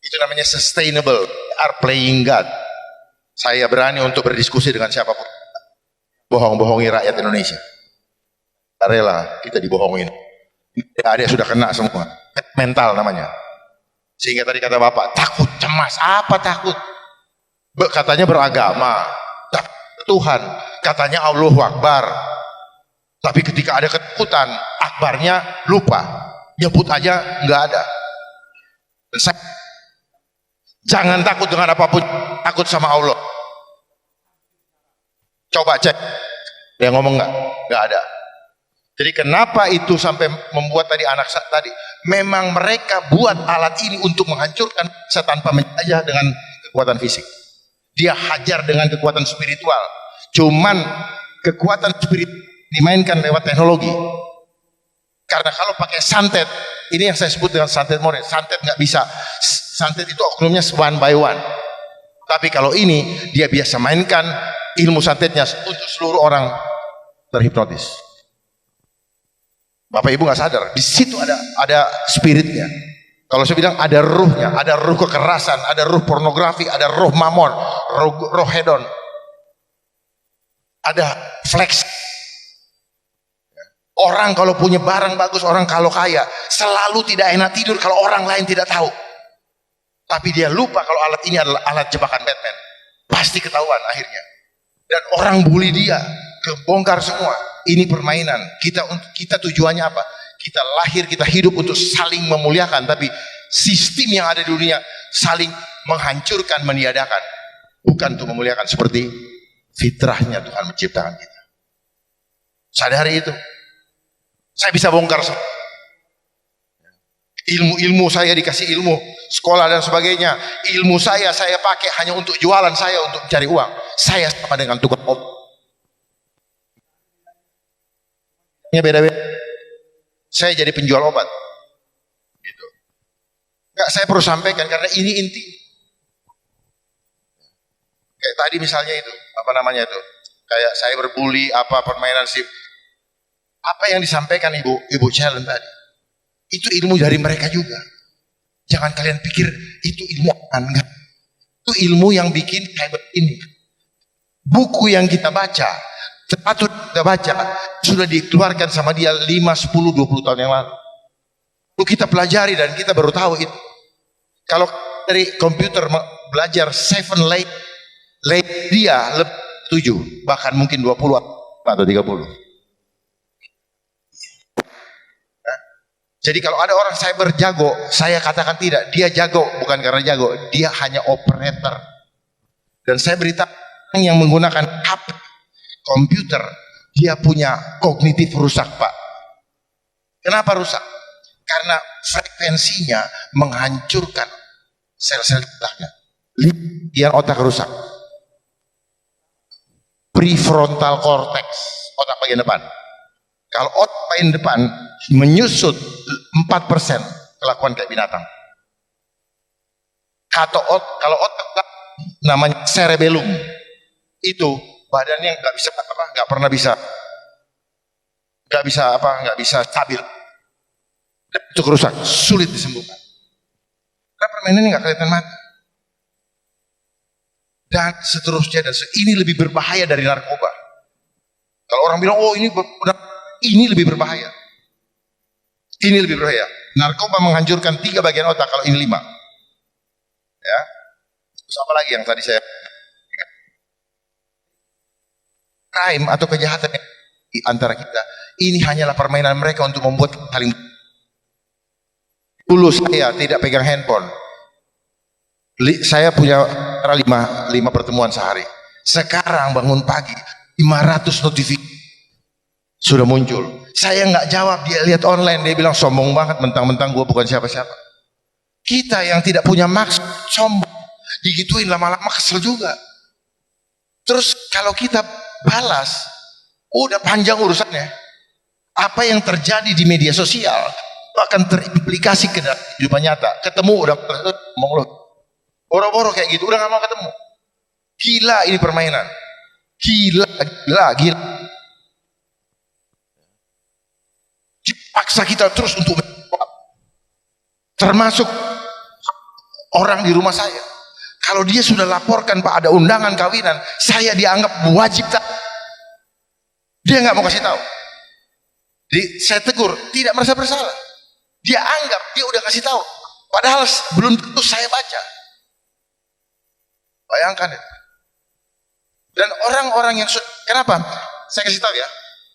Itu namanya sustainable. They are playing God. Saya berani untuk berdiskusi dengan siapapun. Bohong-bohongi rakyat Indonesia. Tak rela kita dibohongin. Adik sudah kena semua. Mental namanya. Sehingga tadi kata Bapak, takut, cemas. Apa takut? Katanya beragama. Tuhan. Katanya Allahu Akbar. Tapi ketika ada ketakutan, akbarnya lupa. Nyebut aja nggak ada. Jangan takut dengan apapun. Takut sama Allah. Coba cek. Dia ngomong nggak? Nggak ada. Jadi kenapa itu sampai membuat tadi anak tadi? Memang mereka buat alat ini untuk menghancurkan tanpa menjajah dengan kekuatan fisik. Dia hajar dengan kekuatan spiritual. Cuman kekuatan spiritual dimainkan lewat teknologi. Karena kalau pakai santet, ini yang saya sebut dengan santet modern. Santet nggak bisa. Santet itu oknumnya one by one. Tapi kalau ini dia biasa mainkan ilmu santetnya untuk seluruh orang terhipnotis. Bapak Ibu nggak sadar, di situ ada spiritnya. Kalau saya bilang ada ruhnya, ada ruh kekerasan, ada ruh pornografi, ada ruh mamon, ruh hedon, ada flex. Orang kalau punya barang bagus, orang kalau kaya, selalu tidak enak tidur kalau orang lain tidak tahu. Tapi dia lupa kalau alat ini adalah alat jebakan Batman. Pasti ketahuan akhirnya. Dan orang bully dia, kebongkar semua. Ini permainan. Kita tujuannya apa? Kita lahir, kita hidup untuk saling memuliakan, tapi sistem yang ada di dunia saling menghancurkan, meniadakan. Bukan untuk memuliakan seperti fitrahnya Tuhan menciptakan kita. Sadari itu. Saya bisa bongkar semua. Ilmu saya dikasih ilmu, sekolah dan sebagainya. Ilmu saya pakai hanya untuk jualan saya, untuk mencari uang. Saya sama dengan tukang beda-beda. Saya jadi penjual obat. Gitu. Enggak, saya perlu sampaikan karena ini inti. Kayak tadi misalnya itu, apa namanya itu? Kayak saya berbully, apa permainan sih. Apa yang disampaikan Ibu Challenge tadi? Itu ilmu dari mereka juga. Jangan kalian pikir itu ilmu enggak. Itu ilmu yang bikin hebat ini. Buku yang kita baca, sepatut kita baca, sudah dikeluarkan sama dia 5, 10, 20 tahun yang lalu. Lalu kita pelajari dan kita baru tahu itu. Kalau dari komputer belajar 7 late dia lebih 7, bahkan mungkin 20 atau 30. Jadi kalau ada orang cyber jago, saya katakan tidak, dia jago bukan karena jago, dia hanya operator. Dan saya beritahu yang menggunakan HP, komputer, dia punya kognitif rusak, Pak. Kenapa rusak? Karena frekuensinya menghancurkan sel-sel otaknya. Yang otak rusak. Prefrontal cortex, otak bagian depan. Kalau otak bagian depan menyusut 4% kelakuan kayak binatang. Kalau otak namanya cerebellum, itu badannya nggak bisa stabil. Itu rusak, sulit disembuhkan. Karena permainan ini nggak kelihatan mata. Dan seterusnya ini lebih berbahaya dari narkoba. Kalau orang bilang, oh ini lebih berbahaya. Ini lebih berbahaya. Narkoba menghancurkan 3 bagian otak, kalau ini 5. Ya. Terus apa lagi yang tadi saya crime atau kejahatan di antara kita, ini hanyalah permainan mereka untuk membuat saling. Dulu saya tidak pegang handphone. Saya punya 5 pertemuan sehari. Sekarang bangun pagi 500 notifikasi sudah muncul. Saya nggak jawab, dia lihat online, dia bilang sombong banget, mentang-mentang gue bukan siapa-siapa. Kita yang tidak punya maksud sombong, digituin lama-lama kesel juga. Terus kalau kita balas, udah panjang urusannya. Apa yang terjadi di media sosial akan terimplikasi ke dalam kehidupan nyata. Ketemu udah ngomong lo, boro-boro kayak gitu, udah nggak mau ketemu. Gila ini permainan. Gila. Paksa kita terus untuk termasuk orang di rumah saya. Kalau dia sudah laporkan Pak ada undangan kawinan, saya dianggap wajib tak. Dia nggak mau kasih tahu. Jadi saya tegur, tidak merasa bersalah. Dia anggap dia udah kasih tahu, padahal belum tentu saya baca. Bayangkan ya. Dan orang-orang yang kenapa? Saya kasih tahu ya,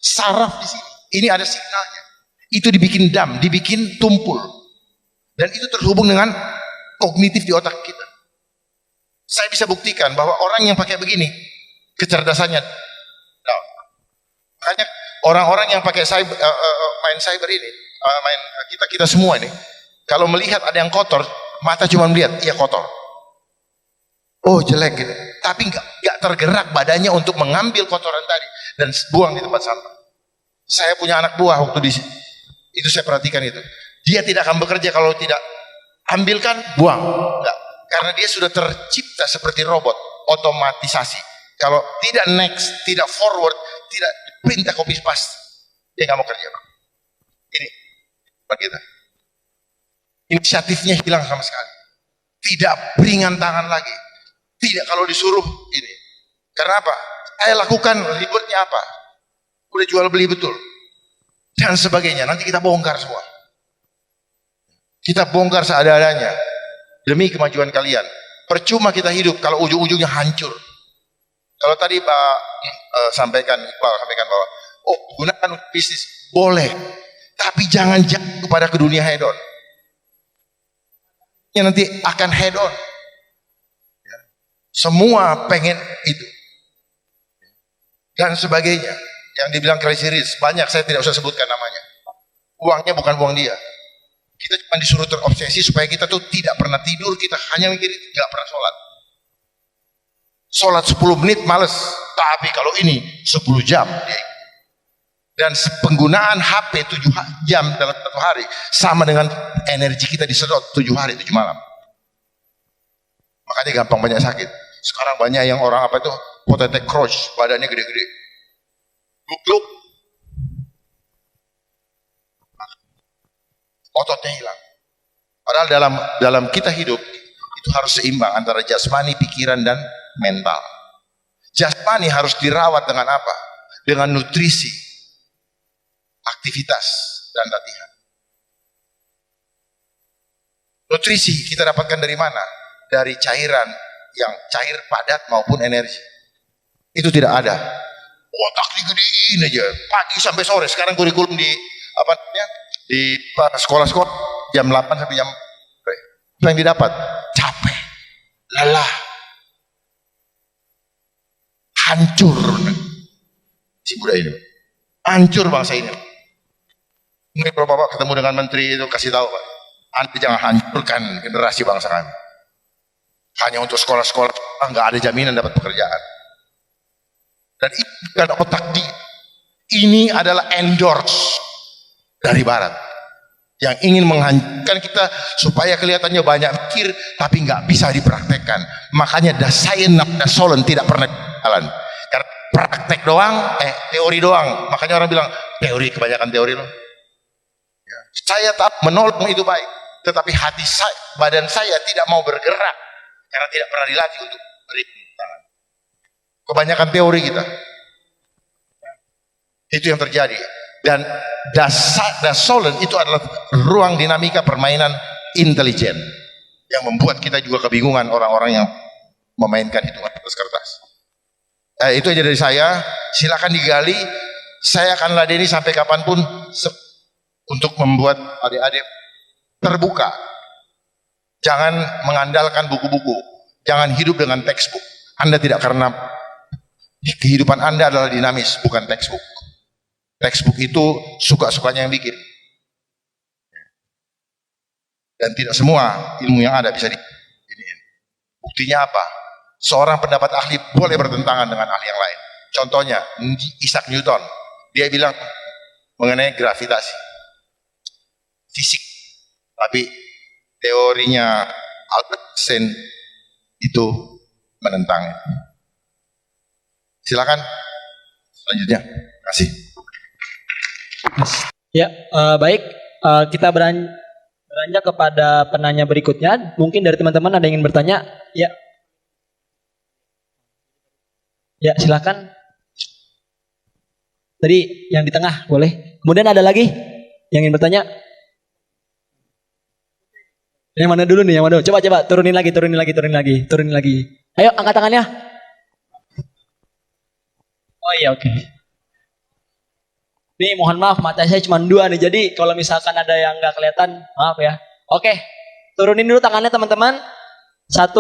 saraf di sini, ini ada signalnya. Itu dibikin dibikin tumpul, dan itu terhubung dengan kognitif di otak kita. Saya bisa buktikan bahwa orang yang pakai begini kecerdasannya down. Makanya orang-orang yang pakai main cyber ini, kita semua ini, kalau melihat ada yang kotor, mata cuma melihat, iya kotor. Oh jelek gitu. Tapi nggak tergerak badannya untuk mengambil kotoran tadi dan buang di tempat sampah. Saya punya anak buah waktu di itu saya perhatikan itu. Dia tidak akan bekerja kalau tidak ambilkan, buang. Enggak. Karena dia sudah tercipta seperti robot, otomatisasi. Kalau tidak next, tidak forward, tidak perintah copy paste, dia nggak mau kerja. Ini kita. Inisiatifnya hilang sama sekali. Tidak beringan tangan lagi. Tidak kalau disuruh ini. Karena apa? Saya lakukan ribetnya apa? Udah jual beli betul. Dan sebagainya. Nanti kita bongkar semua. Kita bongkar seadanya demi kemajuan kalian. Percuma kita hidup kalau ujung-ujungnya hancur. Kalau tadi Pak sampaikan bahwa gunakan bisnis boleh, tapi jangan jatuh kepada ke dunia hedon. Yang nanti akan hedon. Semua pengen itu dan sebagainya. Yang dibilang crazy rich banyak, saya tidak usah sebutkan namanya. Uangnya bukan uang dia. Kita cuma disuruh terobsesi supaya kita tuh tidak pernah tidur, kita hanya mikirin, nggak pernah sholat. Sholat 10 menit males, tapi kalau ini 10 jam Dan penggunaan HP 7 jam dalam satu hari sama dengan energi kita disedot 7 hari 7 malam. Makanya gampang banyak sakit. Sekarang banyak yang orang apa itu potato crush, badannya gede-gede, gluk-gluk, ototnya hilang. Padahal dalam kita hidup itu harus seimbang antara jasmani, pikiran, dan mental. Jasmani harus dirawat dengan apa? Dengan nutrisi, aktivitas, dan latihan. Nutrisi kita dapatkan dari mana? Dari cairan yang cair, padat, maupun energi. Itu tidak ada. Otak digedein aja, pagi sampai sore. Sekarang kurikulum di apa namanya? Di sekolah-sekolah jam 8 sampai jam apa yang didapat? Capek, lelah, hancur si budaya ini. Hancur bangsa ini. Mungkin kalau Bapak ketemu dengan menteri itu kasih tahu, Pak, Anda jangan hancurkan generasi bangsa kami. Hanya untuk sekolah-sekolah nggak ada jaminan dapat pekerjaan. Dan itu kan otak ini adalah endorse dari Barat yang ingin menghancurkan kita supaya kelihatannya banyak pikir tapi nggak bisa dipraktekkan. Makanya Dasein Solon tidak pernah jalan karena praktek doang, teori doang. Makanya orang bilang teori, kebanyakan teori loh. Ya. Saya tak menolak itu baik, tetapi hati saya, badan saya tidak mau bergerak karena tidak pernah dilatih untuk beri tangan. Kebanyakan teori kita. Itu yang terjadi. Dan Dasein itu adalah ruang dinamika permainan intelijen yang membuat kita juga kebingungan orang-orang yang memainkan hitungan atas kertas. Itu aja dari saya. Silakan digali. Saya akan ladeni sampai kapanpun untuk membuat adik-adik terbuka. Jangan mengandalkan buku-buku. Jangan hidup dengan textbook. Anda tidak, karena kehidupan Anda adalah dinamis, bukan textbook. Textbook itu suka-sukanya yang bikin. Dan tidak semua ilmu yang ada bisa diiniin. Buktinya apa? Seorang pendapat ahli boleh bertentangan dengan ahli yang lain. Contohnya Isaac Newton. Dia bilang mengenai gravitasi, fisik. Tapi teorinya Albert Einstein itu menentangnya. Silakan selanjutnya. Terima kasih. Ya, baik. Kita beranjak kepada penanya berikutnya. Mungkin dari teman-teman ada yang ingin bertanya? Ya. Ya, silakan. Tadi yang di tengah boleh. Kemudian ada lagi yang ingin bertanya? Yang mana dulu nih? Yang mana dulu? Coba turunin lagi. Ayo angkat tangannya. Oh iya, oke. Nih mohon maaf, mata saya cuma 2 nih. Jadi kalau misalkan ada yang nggak kelihatan, maaf ya. Oke, turunin dulu tangannya teman-teman. 1,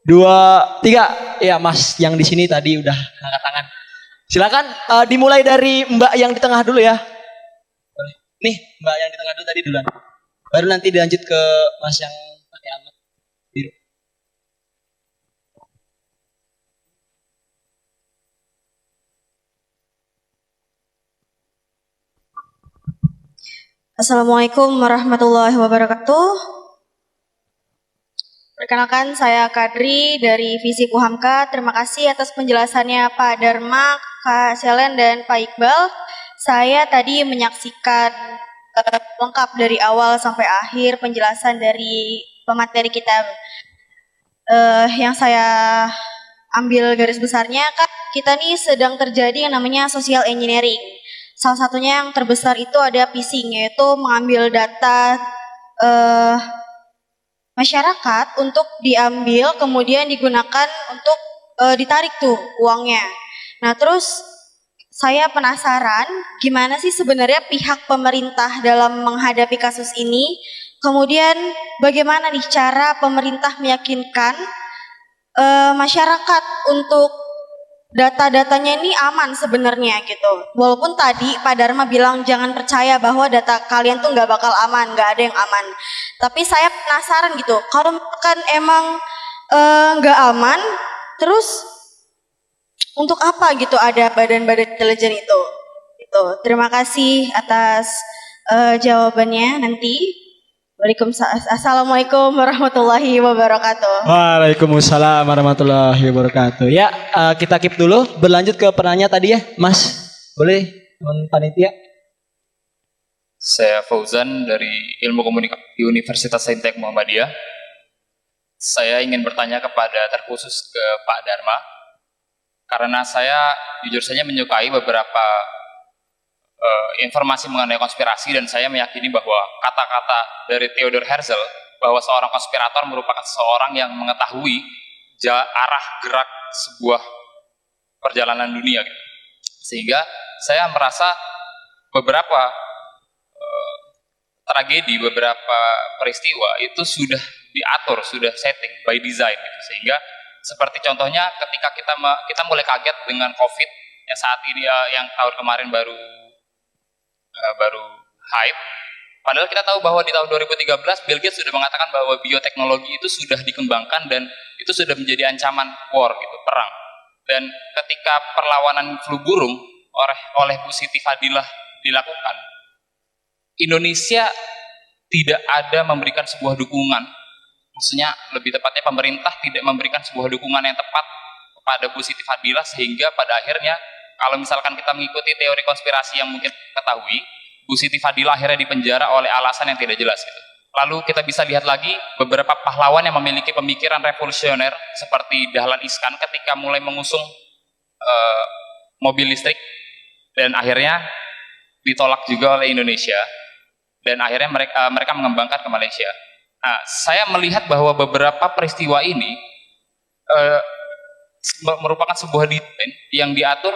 2, 3. Ya Mas yang di sini tadi udah angkat tangan. Silakan dimulai dari Mbak yang di tengah dulu ya. Boleh. Nih Mbak yang di tengah dulu tadi duluan. Baru nanti dilanjut ke Mas yang pakai helmet biru. Assalamualaikum warahmatullahi wabarakatuh. Perkenalkan, saya Kadri dari Fisip UHAMKA. Terima kasih atas penjelasannya Pak Dharma, Kak Selen, dan Pak Iqbal. Saya tadi menyaksikan lengkap dari awal sampai akhir penjelasan dari pemateri kita. Yang saya ambil garis besarnya, Kak, kita nih sedang terjadi yang namanya social engineering. Salah satunya yang terbesar itu ada phishing, yaitu mengambil data masyarakat untuk diambil, kemudian digunakan untuk ditarik tuh uangnya. Nah terus saya penasaran gimana sih sebenarnya pihak pemerintah dalam menghadapi kasus ini. Kemudian bagaimana nih cara pemerintah meyakinkan masyarakat untuk data-datanya ini aman sebenarnya gitu. Walaupun tadi Pak Dharma bilang jangan percaya bahwa data kalian tuh nggak bakal aman, nggak ada yang aman. Tapi saya penasaran gitu, kalau kan emang nggak aman, terus untuk apa gitu ada badan-badan intelijen itu? Tuh, terima kasih atas jawabannya nanti. Assalamualaikum warahmatullahi wabarakatuh. Waalaikumsalam warahmatullahi wabarakatuh. Ya, kita keep dulu. Berlanjut ke pertanyaan tadi ya, Mas. Boleh, teman panitia? Saya Fauzan dari Ilmu Komunikasi Universitas Saintek Muhammadiyah. Saya ingin bertanya kepada terkhusus ke Pak Dharma, karena saya jujur saja menyukai beberapa informasi mengenai konspirasi, dan saya meyakini bahwa kata-kata dari Theodor Herzl bahwa seorang konspirator merupakan seseorang yang mengetahui arah gerak sebuah perjalanan dunia gitu. Sehingga saya merasa beberapa tragedi, beberapa peristiwa itu sudah diatur, sudah setting by design gitu. Sehingga seperti contohnya ketika kita mulai kaget dengan COVID yang saat ini yang tahun kemarin baru hype. Padahal kita tahu bahwa di tahun 2013 Bill Gates sudah mengatakan bahwa bioteknologi itu sudah dikembangkan dan itu sudah menjadi ancaman war gitu, perang. Dan ketika perlawanan flu burung oleh Bu Siti Fadilah dilakukan, Indonesia tidak ada memberikan sebuah dukungan. Maksudnya lebih tepatnya pemerintah tidak memberikan sebuah dukungan yang tepat kepada Bu Siti Fadilah, sehingga pada akhirnya kalau misalkan kita mengikuti teori konspirasi yang mungkin ketahui, Bu Siti Fadilah akhirnya dipenjara oleh alasan yang tidak jelas gitu. Lalu kita bisa lihat lagi beberapa pahlawan yang memiliki pemikiran revolusioner seperti Dahlan Iskan ketika mulai mengusung mobil listrik, dan akhirnya ditolak juga oleh Indonesia, dan akhirnya mereka mengembangkan ke Malaysia. Nah, saya melihat bahwa beberapa peristiwa ini merupakan sebuah desain yang diatur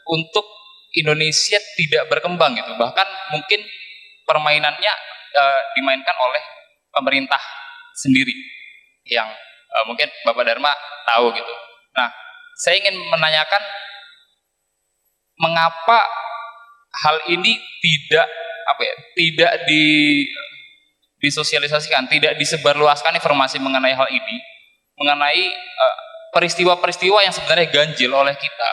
untuk Indonesia tidak berkembang gitu. Bahkan mungkin permainannya dimainkan oleh pemerintah sendiri yang mungkin Bapak Dharma tahu gitu. Nah, saya ingin menanyakan mengapa hal ini tidak disosialisasikan, tidak disebarluaskan informasi mengenai hal ini, mengenai peristiwa-peristiwa yang sebenarnya ganjil oleh kita.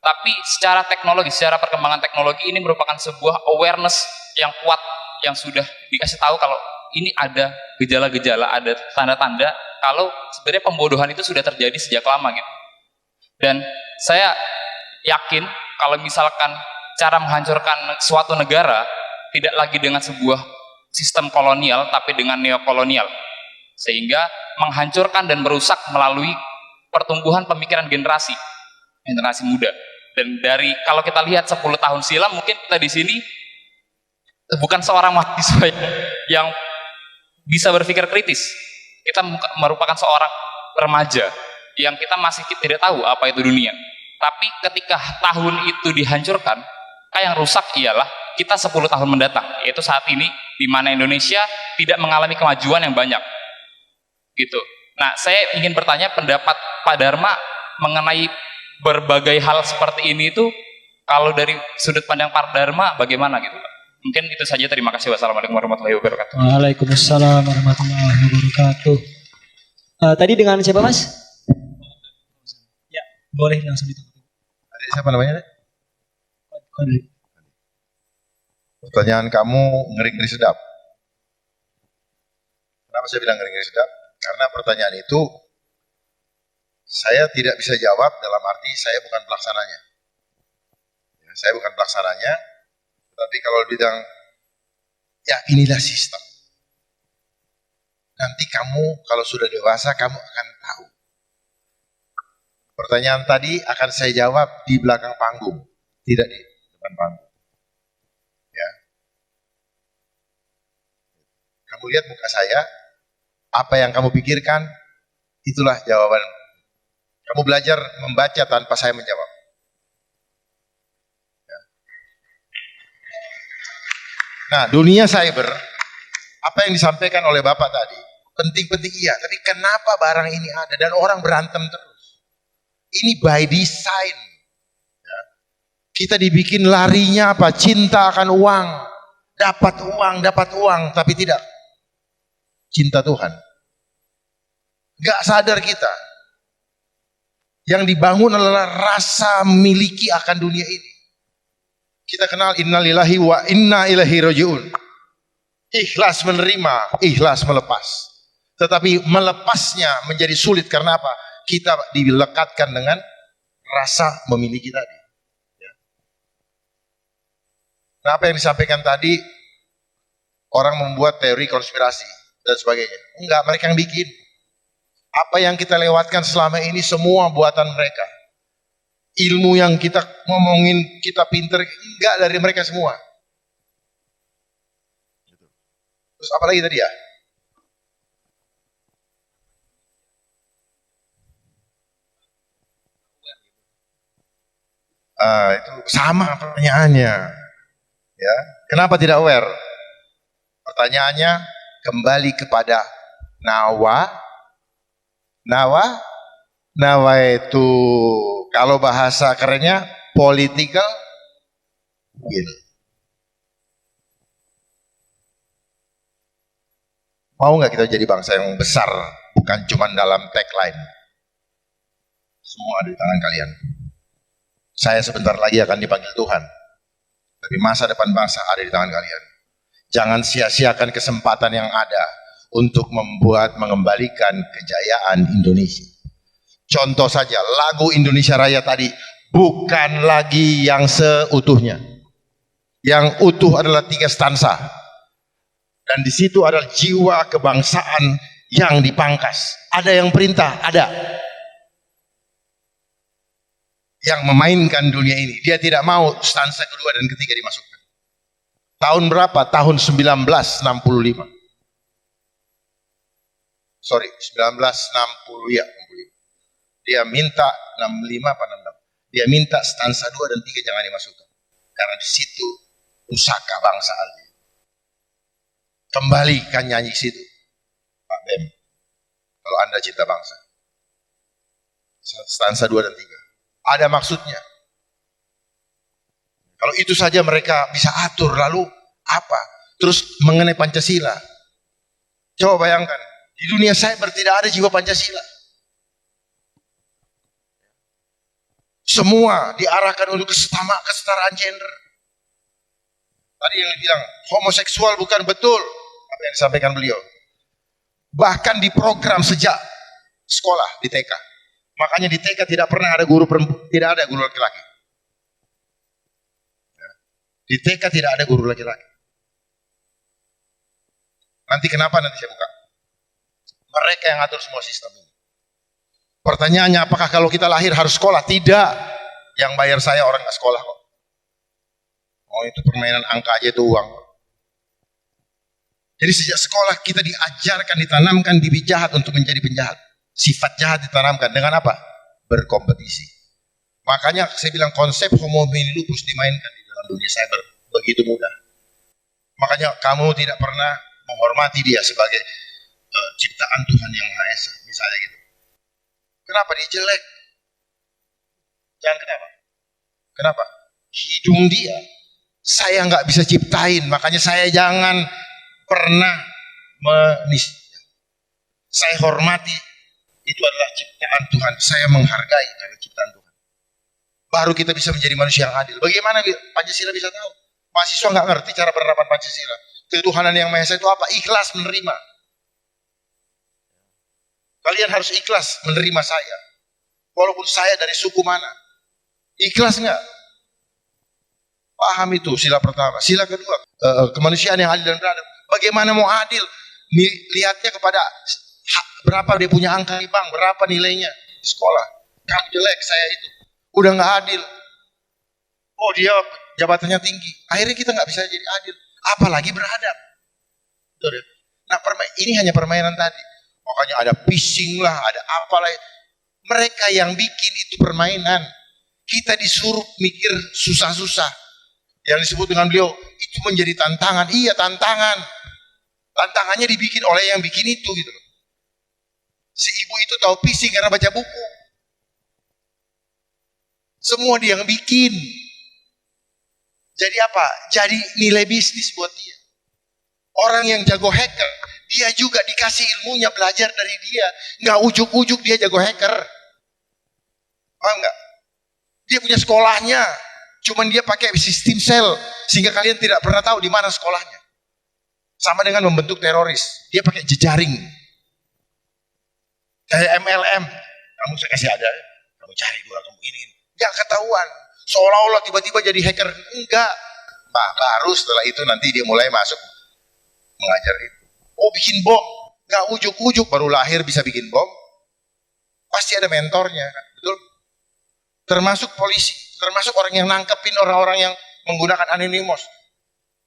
Tapi secara teknologi, secara perkembangan teknologi ini merupakan sebuah awareness yang kuat yang sudah dikasih tahu kalau ini ada gejala-gejala, ada tanda-tanda kalau sebenarnya pembodohan itu sudah terjadi sejak lama gitu. Dan saya yakin kalau misalkan cara menghancurkan suatu negara tidak lagi dengan sebuah sistem kolonial tapi dengan neokolonial, sehingga menghancurkan dan merusak melalui pertumbuhan pemikiran generasi muda. Dan dari kalau kita lihat 10 tahun silam, mungkin kita di sini bukan seorang mahasiswa yang bisa berpikir kritis. Kita merupakan seorang remaja yang kita masih tidak tahu apa itu dunia. Tapi ketika tahun itu dihancurkan, yang rusak ialah kita 10 tahun mendatang, yaitu saat ini di mana Indonesia tidak mengalami kemajuan yang banyak. Gitu. Nah, saya ingin bertanya pendapat Pak Dharma mengenai berbagai hal seperti ini itu, kalau dari sudut pandang Pak Dharma bagaimana gitu Pak? Mungkin itu saja, terima kasih. Wassalamualaikum warahmatullahi wabarakatuh. Waalaikumsalam warahmatullahi wabarakatuh. Tadi dengan siapa Mas? Ya, boleh langsung ditanggapi. Adik siapa namanya? Pertanyaan kamu ngeri-ngeri sedap. Kenapa saya bilang ngeri-ngeri sedap? Karena pertanyaan itu saya tidak bisa jawab dalam arti saya bukan pelaksananya. Ya, saya bukan pelaksananya, tapi kalau bilang, ya inilah sistem. Nanti kamu kalau sudah dewasa kamu akan tahu. Pertanyaan tadi akan saya jawab di belakang panggung, tidak di depan panggung. Ya. Kamu lihat muka saya, apa yang kamu pikirkan, itulah jawaban. Kamu belajar membaca tanpa saya menjawab. Ya. Nah, dunia cyber, apa yang disampaikan oleh Bapak tadi, penting-penting iya, tapi kenapa barang ini ada dan orang berantem terus? Ini by design. Ya. Kita dibikin larinya apa? Cinta akan uang, dapat uang, tapi tidak cinta Tuhan. Gak sadar kita. Yang dibangun adalah rasa memiliki akan dunia ini. Kita kenal innalillahi wa inna ilaihi rajiun. Ikhlas menerima, ikhlas melepas. Tetapi melepasnya menjadi sulit karena apa? Kita dilekatkan dengan rasa memiliki tadi. Ya. Nah, apa yang disampaikan tadi, orang membuat teori konspirasi dan sebagainya. Enggak, mereka yang bikin. Apa yang kita lewatkan selama ini semua buatan mereka. Ilmu yang kita ngomongin, kita pinter, enggak dari mereka semua. Terus apa lagi tadi ya? Itu sama pertanyaannya. Ya, kenapa tidak aware? Pertanyaannya kembali kepada nawa itu kalau bahasa kerennya political will. Mau nggak kita jadi bangsa yang besar, bukan cuma dalam tagline? Semua ada di tangan kalian. Saya sebentar lagi akan dipanggil Tuhan, tapi masa depan bangsa ada di tangan kalian. Jangan sia-siakan kesempatan yang ada untuk mengembalikan kejayaan Indonesia. Contoh saja, lagu Indonesia Raya tadi bukan lagi yang seutuhnya. Yang utuh adalah 3 stansa. Dan di situ adalah jiwa kebangsaan yang dipangkas. Ada yang perintah, ada. Yang memainkan dunia ini. Dia tidak mau stansa kedua dan ketiga dimasukkan. Tahun berapa? Tahun 1965. Sorry, 1960 ya. Dia minta 65 apa 66. Dia minta stansa 2 dan 3 jangan dimasukkan. Karena di situ pusaka bangsa ada. Kembalikan nyanyi situ, Pak Bem. Kalau Anda cinta bangsa. Stansa 2 dan 3. Ada maksudnya. Kalau itu saja mereka bisa atur, lalu apa? Terus mengenai Pancasila. Coba bayangkan, di dunia cyber tidak ada jiwa Pancasila. Semua diarahkan untuk kesetaraan gender. Tadi yang bilang homoseksual bukan betul, apa yang disampaikan beliau. Bahkan di program sejak sekolah di TK. Makanya di TK tidak pernah ada guru perempuan, tidak ada guru laki-laki. Di TK tidak ada guru laki-laki. Nanti kenapa nanti saya buka. Mereka yang atur semua sistem ini. Pertanyaannya, apakah kalau kita lahir harus sekolah? Tidak. Yang bayar saya orang nggak sekolah kok. Oh, itu permainan angka aja itu uang. Jadi sejak sekolah kita diajarkan, ditanamkan bibit jahat untuk menjadi penjahat. Sifat jahat ditanamkan dengan apa? Berkompetisi. Makanya saya bilang konsep homo homini lupus dimainkan di dalam dunia cyber begitu mudah. Makanya kamu tidak pernah menghormati dia sebagai ciptaan Tuhan yang Maha Esa, misalnya gitu. Kenapa dia jelek? Jangan kenapa? Kenapa? Hidung dia saya nggak bisa ciptain, makanya saya jangan pernah menista. Saya hormati. Itu adalah ciptaan Tuhan. Saya menghargai karena ciptaan Tuhan. Baru kita bisa menjadi manusia yang adil. Bagaimana Pancasila bisa tahu? Mahasiswa nggak ngerti cara penerapan Pancasila. Ketuhanan yang Maha Esa itu apa? Ikhlas menerima. Kalian harus ikhlas menerima saya. Walaupun saya dari suku mana. Ikhlas nggak? Paham itu sila pertama. Sila kedua, kemanusiaan yang adil dan beradab. Bagaimana mau adil? Lihatnya kepada berapa dia punya angka di bank, berapa nilainya di sekolah. Kamu jelek, saya itu. Udah nggak adil. Oh, dia jabatannya tinggi. Akhirnya kita nggak bisa jadi adil. Apalagi beradab. Betul ya? Nah, ini hanya permainan tadi. Makanya ada phishing lah, ada apalah. Mereka yang bikin itu permainan. Kita disuruh mikir susah-susah. Yang disebut dengan beliau, itu menjadi tantangan. Iya, tantangan. Tantangannya dibikin oleh yang bikin itu gitu loh. Si ibu itu tahu phishing karena baca buku. Semua dia yang bikin. Jadi apa? Jadi nilai bisnis buat dia. Orang yang jago hacker, dia juga dikasih ilmunya, belajar dari dia. Nggak ujuk-ujuk dia jago hacker. Paham nggak? Dia punya sekolahnya. Cuman dia pakai sistem sel sehingga kalian tidak pernah tahu di mana sekolahnya. Sama dengan membentuk teroris, dia pakai jejaring. Kayak MLM, kamu saya kasih ada, kamu cari dua, kamu ini. Gak ketahuan, seolah-olah tiba-tiba jadi hacker. Enggak. Nah, baru setelah itu nanti dia mulai masuk mengajar itu. Oh, bikin bom, gak ujuk-ujuk baru lahir bisa bikin bom. Pasti ada mentornya, kan? Betul? Termasuk polisi, termasuk orang yang nangkepin orang-orang yang menggunakan anonymous.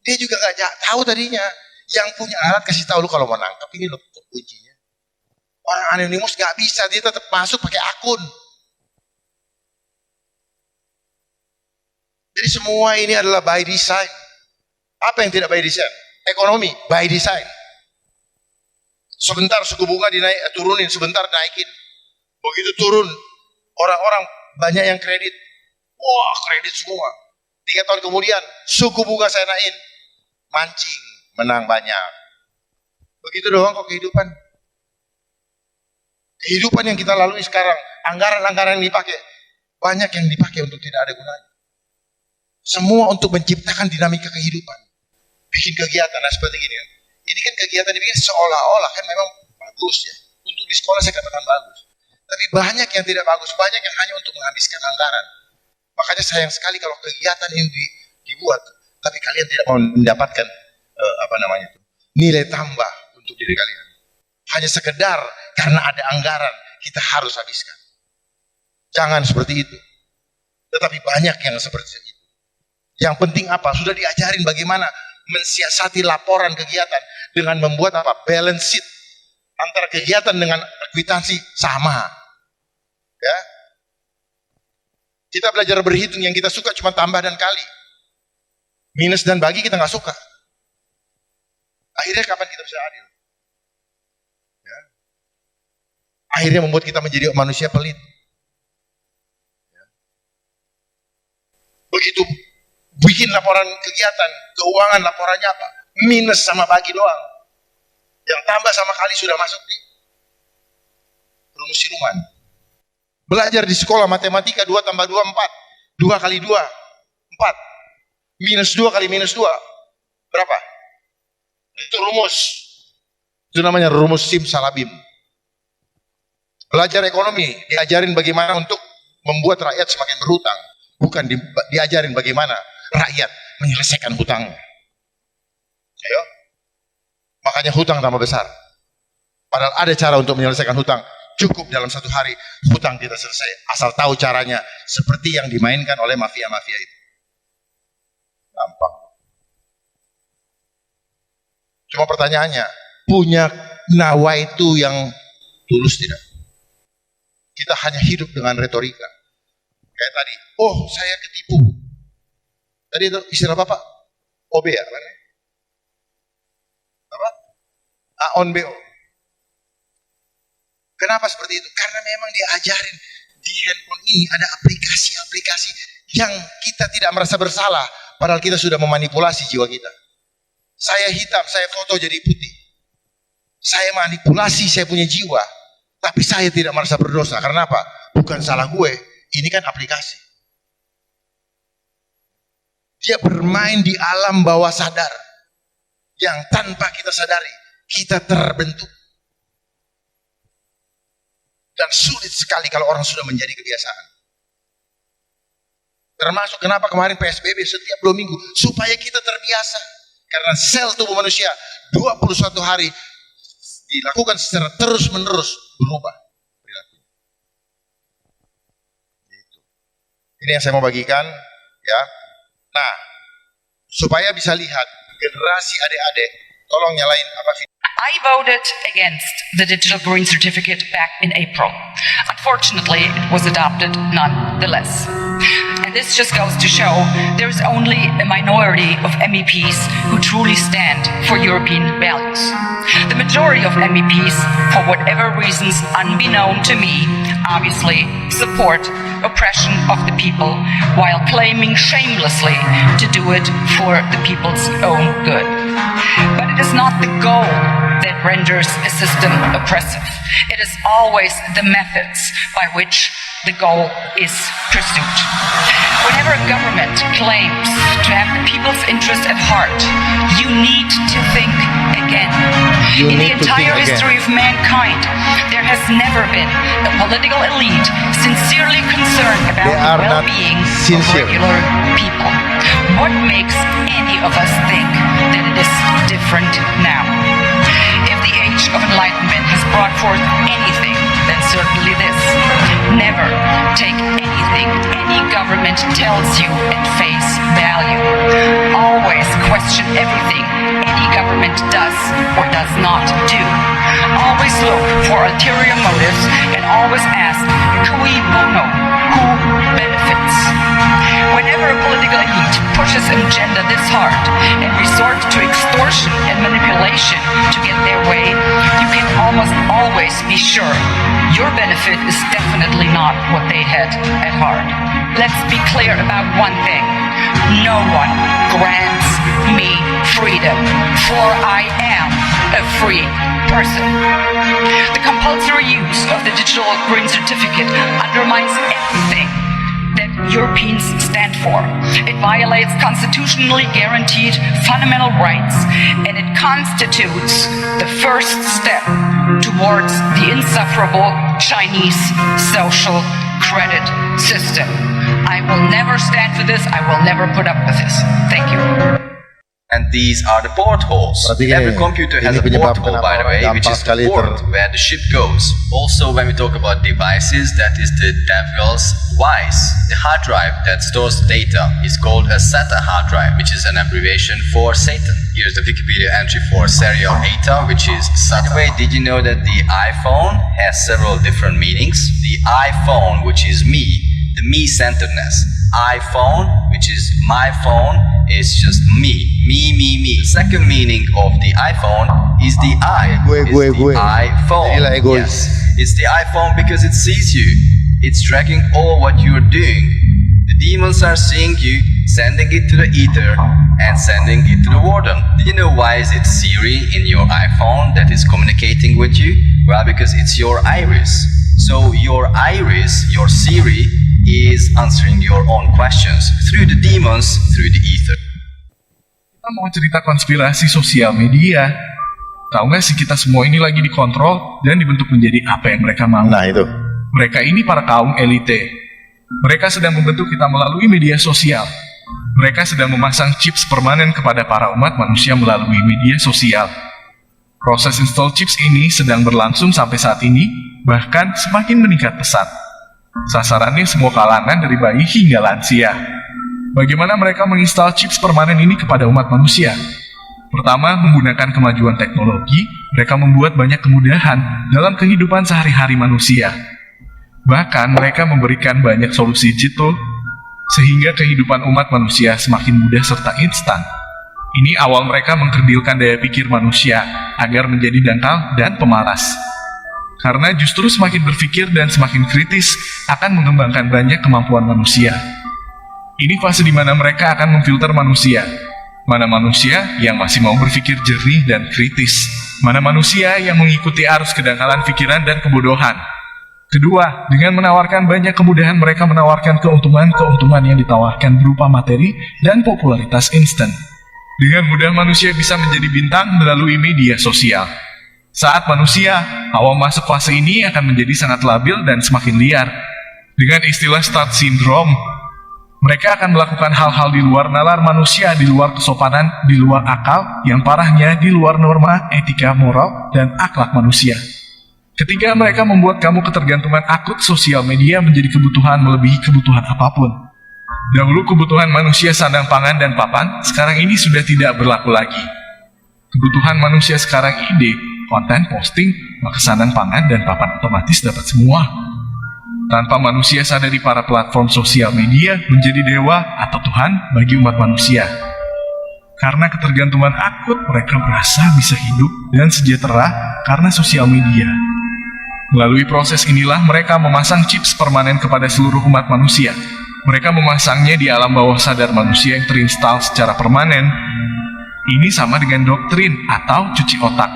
Dia juga gak tahu tadinya. Yang punya alat kasih tahu lu kalau mau nangkep ini lo kuncinya. Orang anonymous gak bisa, dia tetap masuk pakai akun. Jadi semua ini adalah by design. Apa yang tidak by design? Ekonomi by design. Sebentar suku bunga turunin, sebentar naikin. Begitu turun, orang-orang banyak yang kredit. Wah, kredit semua. 3 tahun kemudian, suku bunga saya naikin. Mancing, menang banyak. Begitu doang kok kehidupan. Kehidupan yang kita lalui sekarang, anggaran-anggaran yang dipakai, banyak yang dipakai untuk tidak ada gunanya. Semua untuk menciptakan dinamika kehidupan. Bikin kegiatan, nah seperti gini kan. Ini kan kegiatan dibikin seolah-olah kan memang bagus ya. Untuk di sekolah saya katakan bagus. Tapi banyak yang tidak bagus, banyak yang hanya untuk menghabiskan anggaran. Makanya sayang sekali kalau kegiatan ini dibuat, tapi kalian tidak mau mendapatkan nilai tambah untuk diri kalian. Hanya sekedar karena ada anggaran kita harus habiskan. Jangan seperti itu. Tetapi banyak yang seperti itu. Yang penting apa? Sudah diajarin bagaimana mensiasati laporan kegiatan dengan membuat apa? Balance sheet antara kegiatan dengan kwitansi sama. Ya. Kita belajar berhitung, yang kita suka cuma tambah dan kali. Minus dan bagi kita nggak suka. Akhirnya kapan kita bisa adil? Ya. Akhirnya membuat kita menjadi manusia pelit. Ya. Begitu bikin laporan kegiatan, keuangan laporannya apa? Minus sama bagi doang. Yang tambah sama kali sudah masuk di rumus siluman. Belajar di sekolah matematika 2 tambah 2, 4. 2 kali 2, 4. Minus 2 kali minus 2. Berapa? Itu rumus. Itu namanya rumus simsalabim. Belajar ekonomi, diajarin bagaimana untuk membuat rakyat semakin berhutang. Bukan diajarin bagaimana rakyat menyelesaikan hutangnya. Ayo. Makanya hutang tambah besar. Padahal ada cara untuk menyelesaikan hutang. Cukup dalam 1 hari hutang kita selesai. Asal tahu caranya. Seperti yang dimainkan oleh mafia-mafia itu. Gampang. Cuma pertanyaannya, punya nawaitu yang tulus tidak? Kita hanya hidup dengan retorika. Kayak tadi, oh saya ketipu. Tadi itu istilah Bapak, OB ya? Apa? A-on-BO. Kenapa seperti itu? Karena memang diajarin di handphone ini ada aplikasi-aplikasi yang kita tidak merasa bersalah. Padahal kita sudah memanipulasi jiwa kita. Saya hitam, saya foto jadi putih. Saya manipulasi, saya punya jiwa. Tapi saya tidak merasa berdosa. Karena apa? Bukan salah gue. Ini kan aplikasi. Dia bermain di alam bawah sadar. Yang tanpa kita sadari, kita terbentuk. Dan sulit sekali kalau orang sudah menjadi kebiasaan. Termasuk kenapa kemarin PSBB setiap 2 minggu. Supaya kita terbiasa. Karena sel tubuh manusia 21 hari dilakukan secara terus-menerus berubah perilakunya. Ini yang saya mau bagikan. Ya. Nah, supaya bisa lihat generasi adik-adik, tolong nyalain apa video. I voted against the digital green certificate back in April. Unfortunately, it was adopted nonetheless. And this just goes to show there is only a minority of MEPs who truly stand for European values. The majority of MEPs, for whatever reasons unbeknown to me, obviously support oppression of the people while claiming shamelessly to do it for the people's own good. But it is not the goal that renders a system oppressive. It is always the methods by which the goal is pursued. Whenever a government claims to have the people's interest at heart, you need to think again. In the entire history of mankind, there has never been a political elite sincerely concerned about They the are not well-being of sincere. regular people. What makes any of us think that it is different now? If the age of enlightenment has brought forth anything, then certainly this. Never take anything any government tells you at face value. Always question everything any government does or does not do. Always look for ulterior motives and always ask cui bono, who benefits. Whenever a political elite pushes an agenda this hard and resorts to extortion and manipulation to get their way, you can almost always be sure your benefit is definitely not what they had at heart. Let's be clear about one thing. No one grants me freedom, for I am a free person. The compulsory use of the digital green certificate undermines everything that Europeans stand for. It violates constitutionally guaranteed fundamental rights, and it constitutes the first step towards the insufferable Chinese social credit system. I will never stand for this. I will never put up with this. Thank you. And these are the portholes. Berarti Every gini, computer ini has a penyebab porthole, kenapa by the way, which gampang is sekali the port where the ship goes. Also, when we talk about devices, that is the devil's vice. The hard drive that stores data is called a SATA hard drive, which is an abbreviation for Satan. Here's the Wikipedia entry for serial data, which is SATA. By the way, did you know that the iPhone has several different meanings? The iPhone, which is me, the me-centeredness. iPhone, which is my phone, is just me. Me. The second meaning of the iPhone is the I. Gue. iPhone. Jadilah egois. Yes. It's the iPhone because it sees you. It's tracking all what you're doing. The demons are seeing you, sending it to the ether, and sending it to the warden. Do you know why is it Siri in your iPhone that is communicating with you? Well, because it's your iris. So your iris, your Siri, is answering your own questions through the demons, through the ether. Kita mau cerita konspirasi sosial media. Tahu nggak sih kita semua ini lagi dikontrol dan dibentuk menjadi apa yang mereka mau. Nah itu. Mereka ini para kaum elite. Mereka sedang membentuk kita melalui media sosial. Mereka sedang memasang chips permanen kepada para umat manusia melalui media sosial. Proses install chips ini sedang berlangsung sampai saat ini, bahkan semakin meningkat pesat. Sasarannya semua kalangan dari bayi hingga lansia. Bagaimana mereka menginstal chips permanen ini kepada umat manusia? Pertama, menggunakan kemajuan teknologi, mereka membuat banyak kemudahan dalam kehidupan sehari-hari manusia. Bahkan mereka memberikan banyak solusi jitu, sehingga kehidupan umat manusia semakin mudah serta instan. Ini awal mereka mengkerdilkan daya pikir manusia agar menjadi dangkal dan pemalas. Karena justru semakin berpikir dan semakin kritis akan mengembangkan banyak kemampuan manusia. Ini fase di mana mereka akan memfilter manusia. Mana manusia yang masih mau berpikir jernih dan kritis. Mana manusia yang mengikuti arus kedangkalan pikiran dan kebodohan. Kedua, dengan menawarkan banyak kemudahan mereka menawarkan keuntungan-keuntungan yang ditawarkan berupa materi dan popularitas instan. Dengan mudah manusia bisa menjadi bintang melalui media sosial. Saat manusia awal masuk fase ini akan menjadi sangat labil dan semakin liar. Dengan istilah start syndrome, mereka akan melakukan hal-hal di luar nalar manusia, di luar kesopanan, di luar akal, yang parahnya di luar norma, etika, moral, dan akhlak manusia. Ketika mereka membuat kamu ketergantungan akut sosial media menjadi kebutuhan melebihi kebutuhan apapun. Dahulu kebutuhan manusia sandang pangan dan papan, sekarang ini sudah tidak berlaku lagi. Kebutuhan manusia sekarang ide, konten, posting, maka sandang pangan dan papan otomatis dapat semua. Tanpa manusia sadari para platform sosial media menjadi dewa atau Tuhan bagi umat manusia. Karena ketergantungan akut, mereka merasa bisa hidup dan sejahtera karena sosial media. Melalui proses inilah mereka memasang chips permanen kepada seluruh umat manusia. Mereka memasangnya di alam bawah sadar manusia yang terinstal secara permanen. Ini sama dengan doktrin atau cuci otak.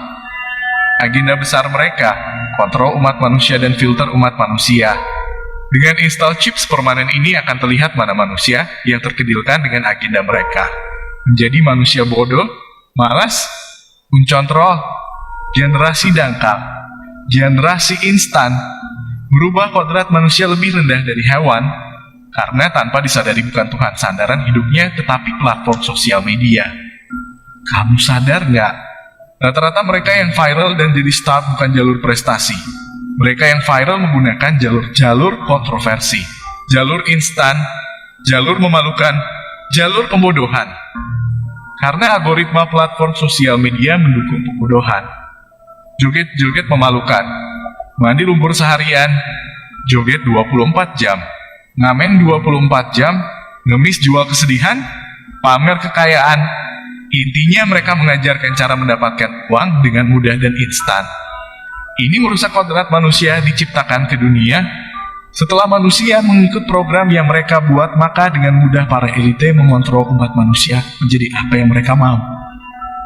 Agenda besar mereka, kontrol umat manusia dan filter umat manusia. Dengan install chips permanen ini akan terlihat mana manusia yang terkedilkan dengan agenda mereka. Menjadi manusia bodoh, malas, mencontrol, generasi dangkal, generasi instan, merubah kodrat manusia lebih rendah dari hewan, karena tanpa disadari bukan Tuhan sandaran hidupnya tetapi platform sosial media. Kamu sadar nggak? Rata-rata mereka yang viral dan jadi star bukan jalur prestasi. Mereka yang viral menggunakan jalur-jalur kontroversi, jalur instan, jalur memalukan, jalur pembodohan. Karena algoritma platform sosial media mendukung pembodohan. Joget-joget memalukan, mandi lumpur seharian, joget 24 jam, ngamen 24 jam, ngemis jual kesedihan, pamer kekayaan. Intinya mereka mengajarkan cara mendapatkan uang dengan mudah dan instan. Ini merusak kodrat manusia diciptakan ke dunia. Setelah manusia mengikut program yang mereka buat, maka dengan mudah para elite mengontrol umat manusia menjadi apa yang mereka mau.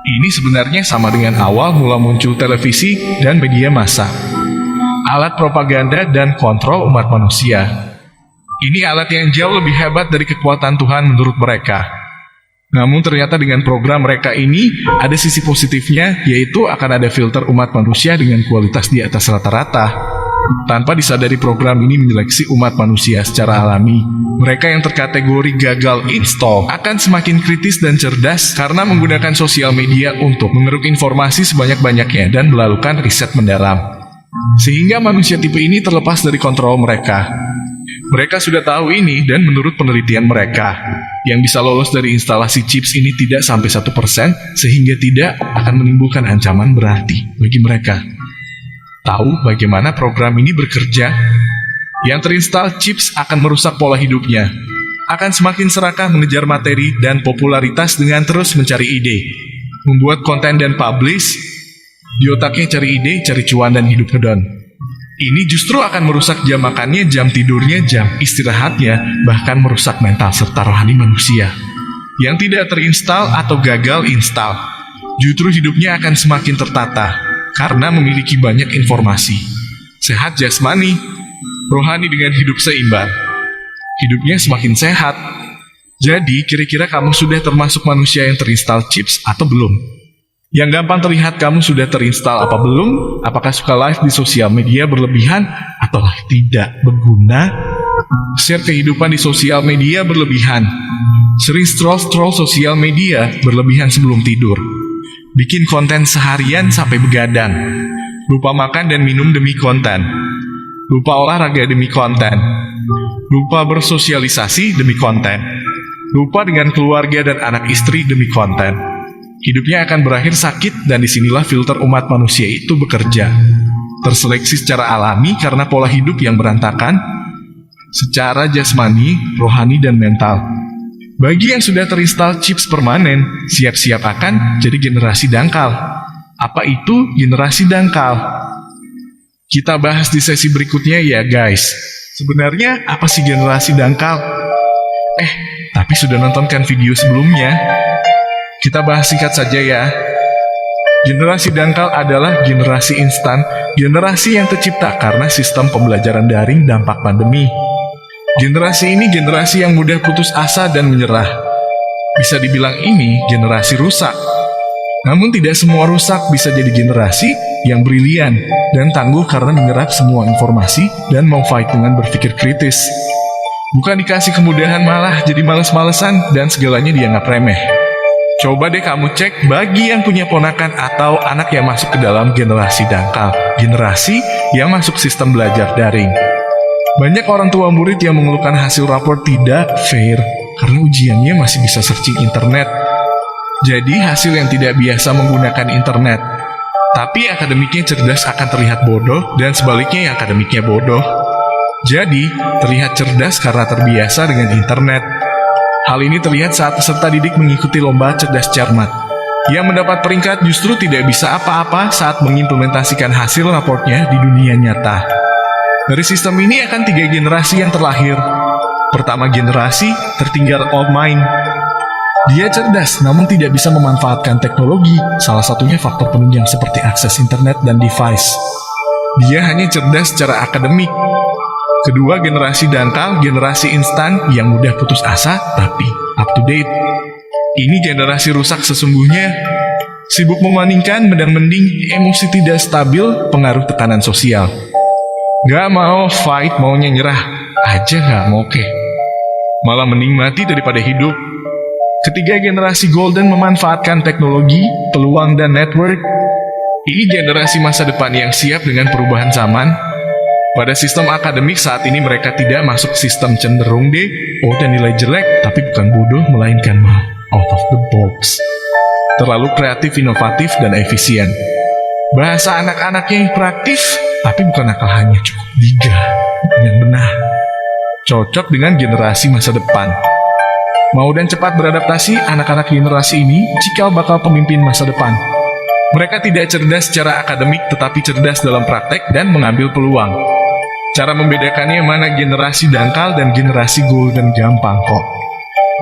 Ini sebenarnya sama dengan awal mula muncul televisi dan media massa. Alat propaganda dan kontrol umat manusia. Ini alat yang jauh lebih hebat dari kekuatan Tuhan menurut mereka. Namun ternyata dengan program mereka ini ada sisi positifnya, yaitu akan ada filter umat manusia dengan kualitas di atas rata-rata. Tanpa disadari program ini menyeleksi umat manusia secara alami. Mereka yang terkategori gagal install akan semakin kritis dan cerdas karena menggunakan sosial media untuk mengeruk informasi sebanyak-banyaknya dan melakukan riset mendalam. Sehingga manusia tipe ini terlepas dari kontrol mereka. Mereka sudah tahu ini dan menurut penelitian mereka, yang bisa lolos dari instalasi chips ini tidak sampai 1% sehingga tidak akan menimbulkan ancaman berarti bagi mereka. Tahu bagaimana program ini bekerja? Yang terinstall chips akan merusak pola hidupnya, akan semakin serakah mengejar materi dan popularitas dengan terus mencari ide, membuat konten dan publish. Di otaknya cari ide, cari cuan dan hidup hedon. Ini justru akan merusak jam makannya, jam tidurnya, jam istirahatnya, bahkan merusak mental serta rohani manusia. Yang tidak terinstal atau gagal install, justru hidupnya akan semakin tertata, karena memiliki banyak informasi. Sehat jasmani, rohani dengan hidup seimbang. Hidupnya semakin sehat. Jadi, kira-kira kamu sudah termasuk manusia yang terinstall chips atau belum? Yang gampang terlihat kamu sudah terinstall apa belum? Apakah suka live di sosial media berlebihan atau tidak berguna? Share kehidupan di sosial media berlebihan. Sering scroll sosial media berlebihan sebelum tidur. Bikin konten seharian sampai begadang. Lupa makan dan minum demi konten. Lupa olahraga demi konten. Lupa bersosialisasi demi konten. Lupa dengan keluarga dan anak istri demi konten. Hidupnya akan berakhir sakit dan disinilah filter umat manusia itu bekerja. Terseleksi secara alami karena pola hidup yang berantakan, secara jasmani, rohani, dan mental. Bagi yang sudah terinstall chips permanen, siap-siap akan jadi generasi dangkal. Apa itu generasi dangkal? Kita bahas di sesi berikutnya ya guys. Sebenarnya apa sih generasi dangkal? Tapi sudah nontonkan video sebelumnya. Kita bahas singkat saja ya. Generasi dangkal adalah generasi instan, generasi yang tercipta karena sistem pembelajaran daring dampak pandemi. Generasi ini generasi yang mudah putus asa dan menyerah. Bisa dibilang ini generasi rusak. Namun tidak semua rusak bisa jadi generasi yang brilian dan tangguh karena menyerap semua informasi dan mau fight dengan berpikir kritis. Bukan dikasih kemudahan malah jadi males-malesan dan segalanya dianggap remeh. Coba deh kamu cek bagi yang punya ponakan atau anak yang masuk ke dalam generasi dangkal, generasi yang masuk sistem belajar daring. Banyak orang tua murid yang mengeluhkan hasil rapor tidak fair karena ujiannya masih bisa searching internet. Jadi hasil yang tidak biasa menggunakan internet, tapi akademiknya cerdas akan terlihat bodoh dan sebaliknya yang akademiknya bodoh. Jadi terlihat cerdas karena terbiasa dengan internet. Hal ini terlihat saat peserta didik mengikuti lomba cerdas cermat. Yang mendapat peringkat justru tidak bisa apa-apa saat mengimplementasikan hasil raportnya di dunia nyata. Dari sistem ini akan 3 generasi yang terlahir. Pertama generasi tertinggal old mind. Dia cerdas namun tidak bisa memanfaatkan teknologi, salah satunya faktor penunjang seperti akses internet dan device. Dia hanya cerdas secara akademik. Kedua, generasi dangkal, generasi instan yang mudah putus asa tapi up to date. Ini generasi rusak sesungguhnya. Sibuk memaningkan, mendang-mending, emosi tidak stabil, pengaruh tekanan sosial. Gak mau fight, maunya nyerah aja gak mau oke. Malah mending mati daripada hidup. Ketiga, generasi golden memanfaatkan teknologi, peluang, dan network. Ini generasi masa depan yang siap dengan perubahan zaman. Pada sistem akademik saat ini mereka tidak masuk sistem cenderung D, O, dan nilai jelek, tapi bukan bodoh, melainkan out of the box. Terlalu kreatif, inovatif, dan efisien. Bahasa anak-anaknya yang praktis, tapi bukan akal hanya cukup 3 yang benar. Cocok dengan generasi masa depan. Mau dan cepat beradaptasi, anak-anak generasi ini cikal bakal pemimpin masa depan. Mereka tidak cerdas secara akademik, tetapi cerdas dalam praktek dan mengambil peluang. Cara membedakannya mana generasi dangkal dan generasi golden gampang kok.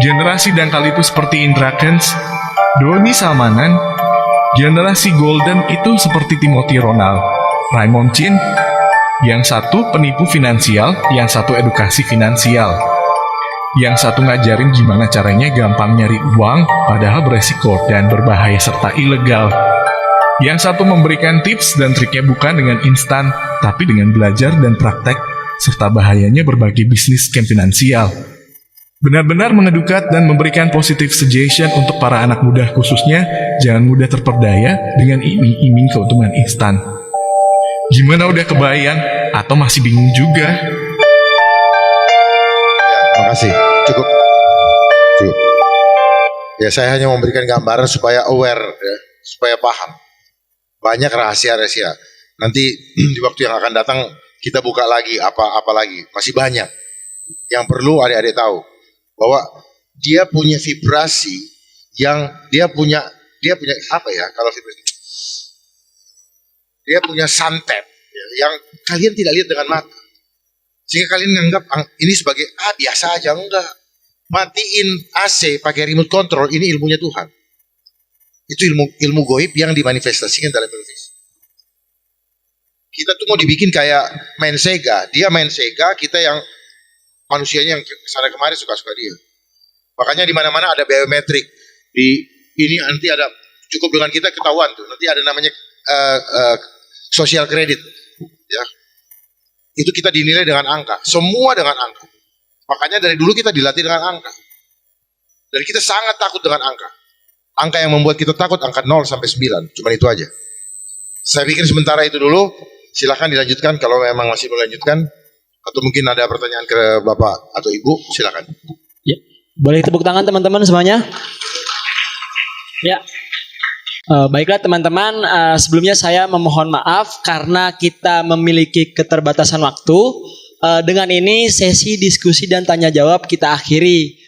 Generasi dangkal itu seperti Indra Kents, Doni Salmanan. Generasi golden itu seperti Timothy Ronald, Raymond Chin. Yang satu penipu finansial, yang satu edukasi finansial. Yang satu ngajarin gimana caranya gampang nyari uang, padahal beresiko dan berbahaya serta ilegal. Yang satu memberikan tips dan triknya bukan dengan instan, tapi dengan belajar dan praktek, serta bahayanya berbagai bisnis scam finansial. Benar-benar mengedukat dan memberikan positive suggestion untuk para anak muda khususnya, jangan mudah terperdaya dengan iming-iming keuntungan instan. Gimana, udah kebayang? Atau masih bingung juga? Ya, makasih. Cukup. Ya, saya hanya memberikan gambaran supaya aware, ya, supaya paham. Banyak rahasia-rahasia. Nanti di waktu yang akan datang kita buka lagi apa lagi. Masih banyak yang perlu adik-adik tahu. Bahwa dia punya vibrasi yang dia punya apa ya, kalau vibrasi, dia punya santet ya, yang kalian tidak lihat dengan mata, sehingga kalian menganggap ini sebagai biasa aja. Enggak. Matiin AC pakai remote control, ini ilmunya Tuhan. Itu ilmu goib yang dimanifestasikan dalam televisi. Kita tuh mau dibikin kayak main Sega. Dia main Sega, kita yang manusianya yang kesana kemari suka-suka dia. Makanya di mana-mana ada biometrik. Di ini nanti ada, cukup dengan kita ketahuan tuh. Nanti ada namanya social credit. Ya. Itu kita dinilai dengan angka. Semua dengan angka. Makanya dari dulu kita dilatih dengan angka. Dan kita sangat takut dengan angka. Angka yang membuat kita takut angka 0 sampai 9. Cuma itu aja. Saya pikir sementara itu dulu. Silahkan dilanjutkan kalau memang masih melanjutkan. Atau mungkin ada pertanyaan ke Bapak atau Ibu, silakan. Ya, boleh tepuk tangan teman-teman semuanya. Ya, baiklah teman-teman. Sebelumnya saya memohon maaf karena kita memiliki keterbatasan waktu. Dengan ini sesi diskusi dan tanya jawab kita akhiri.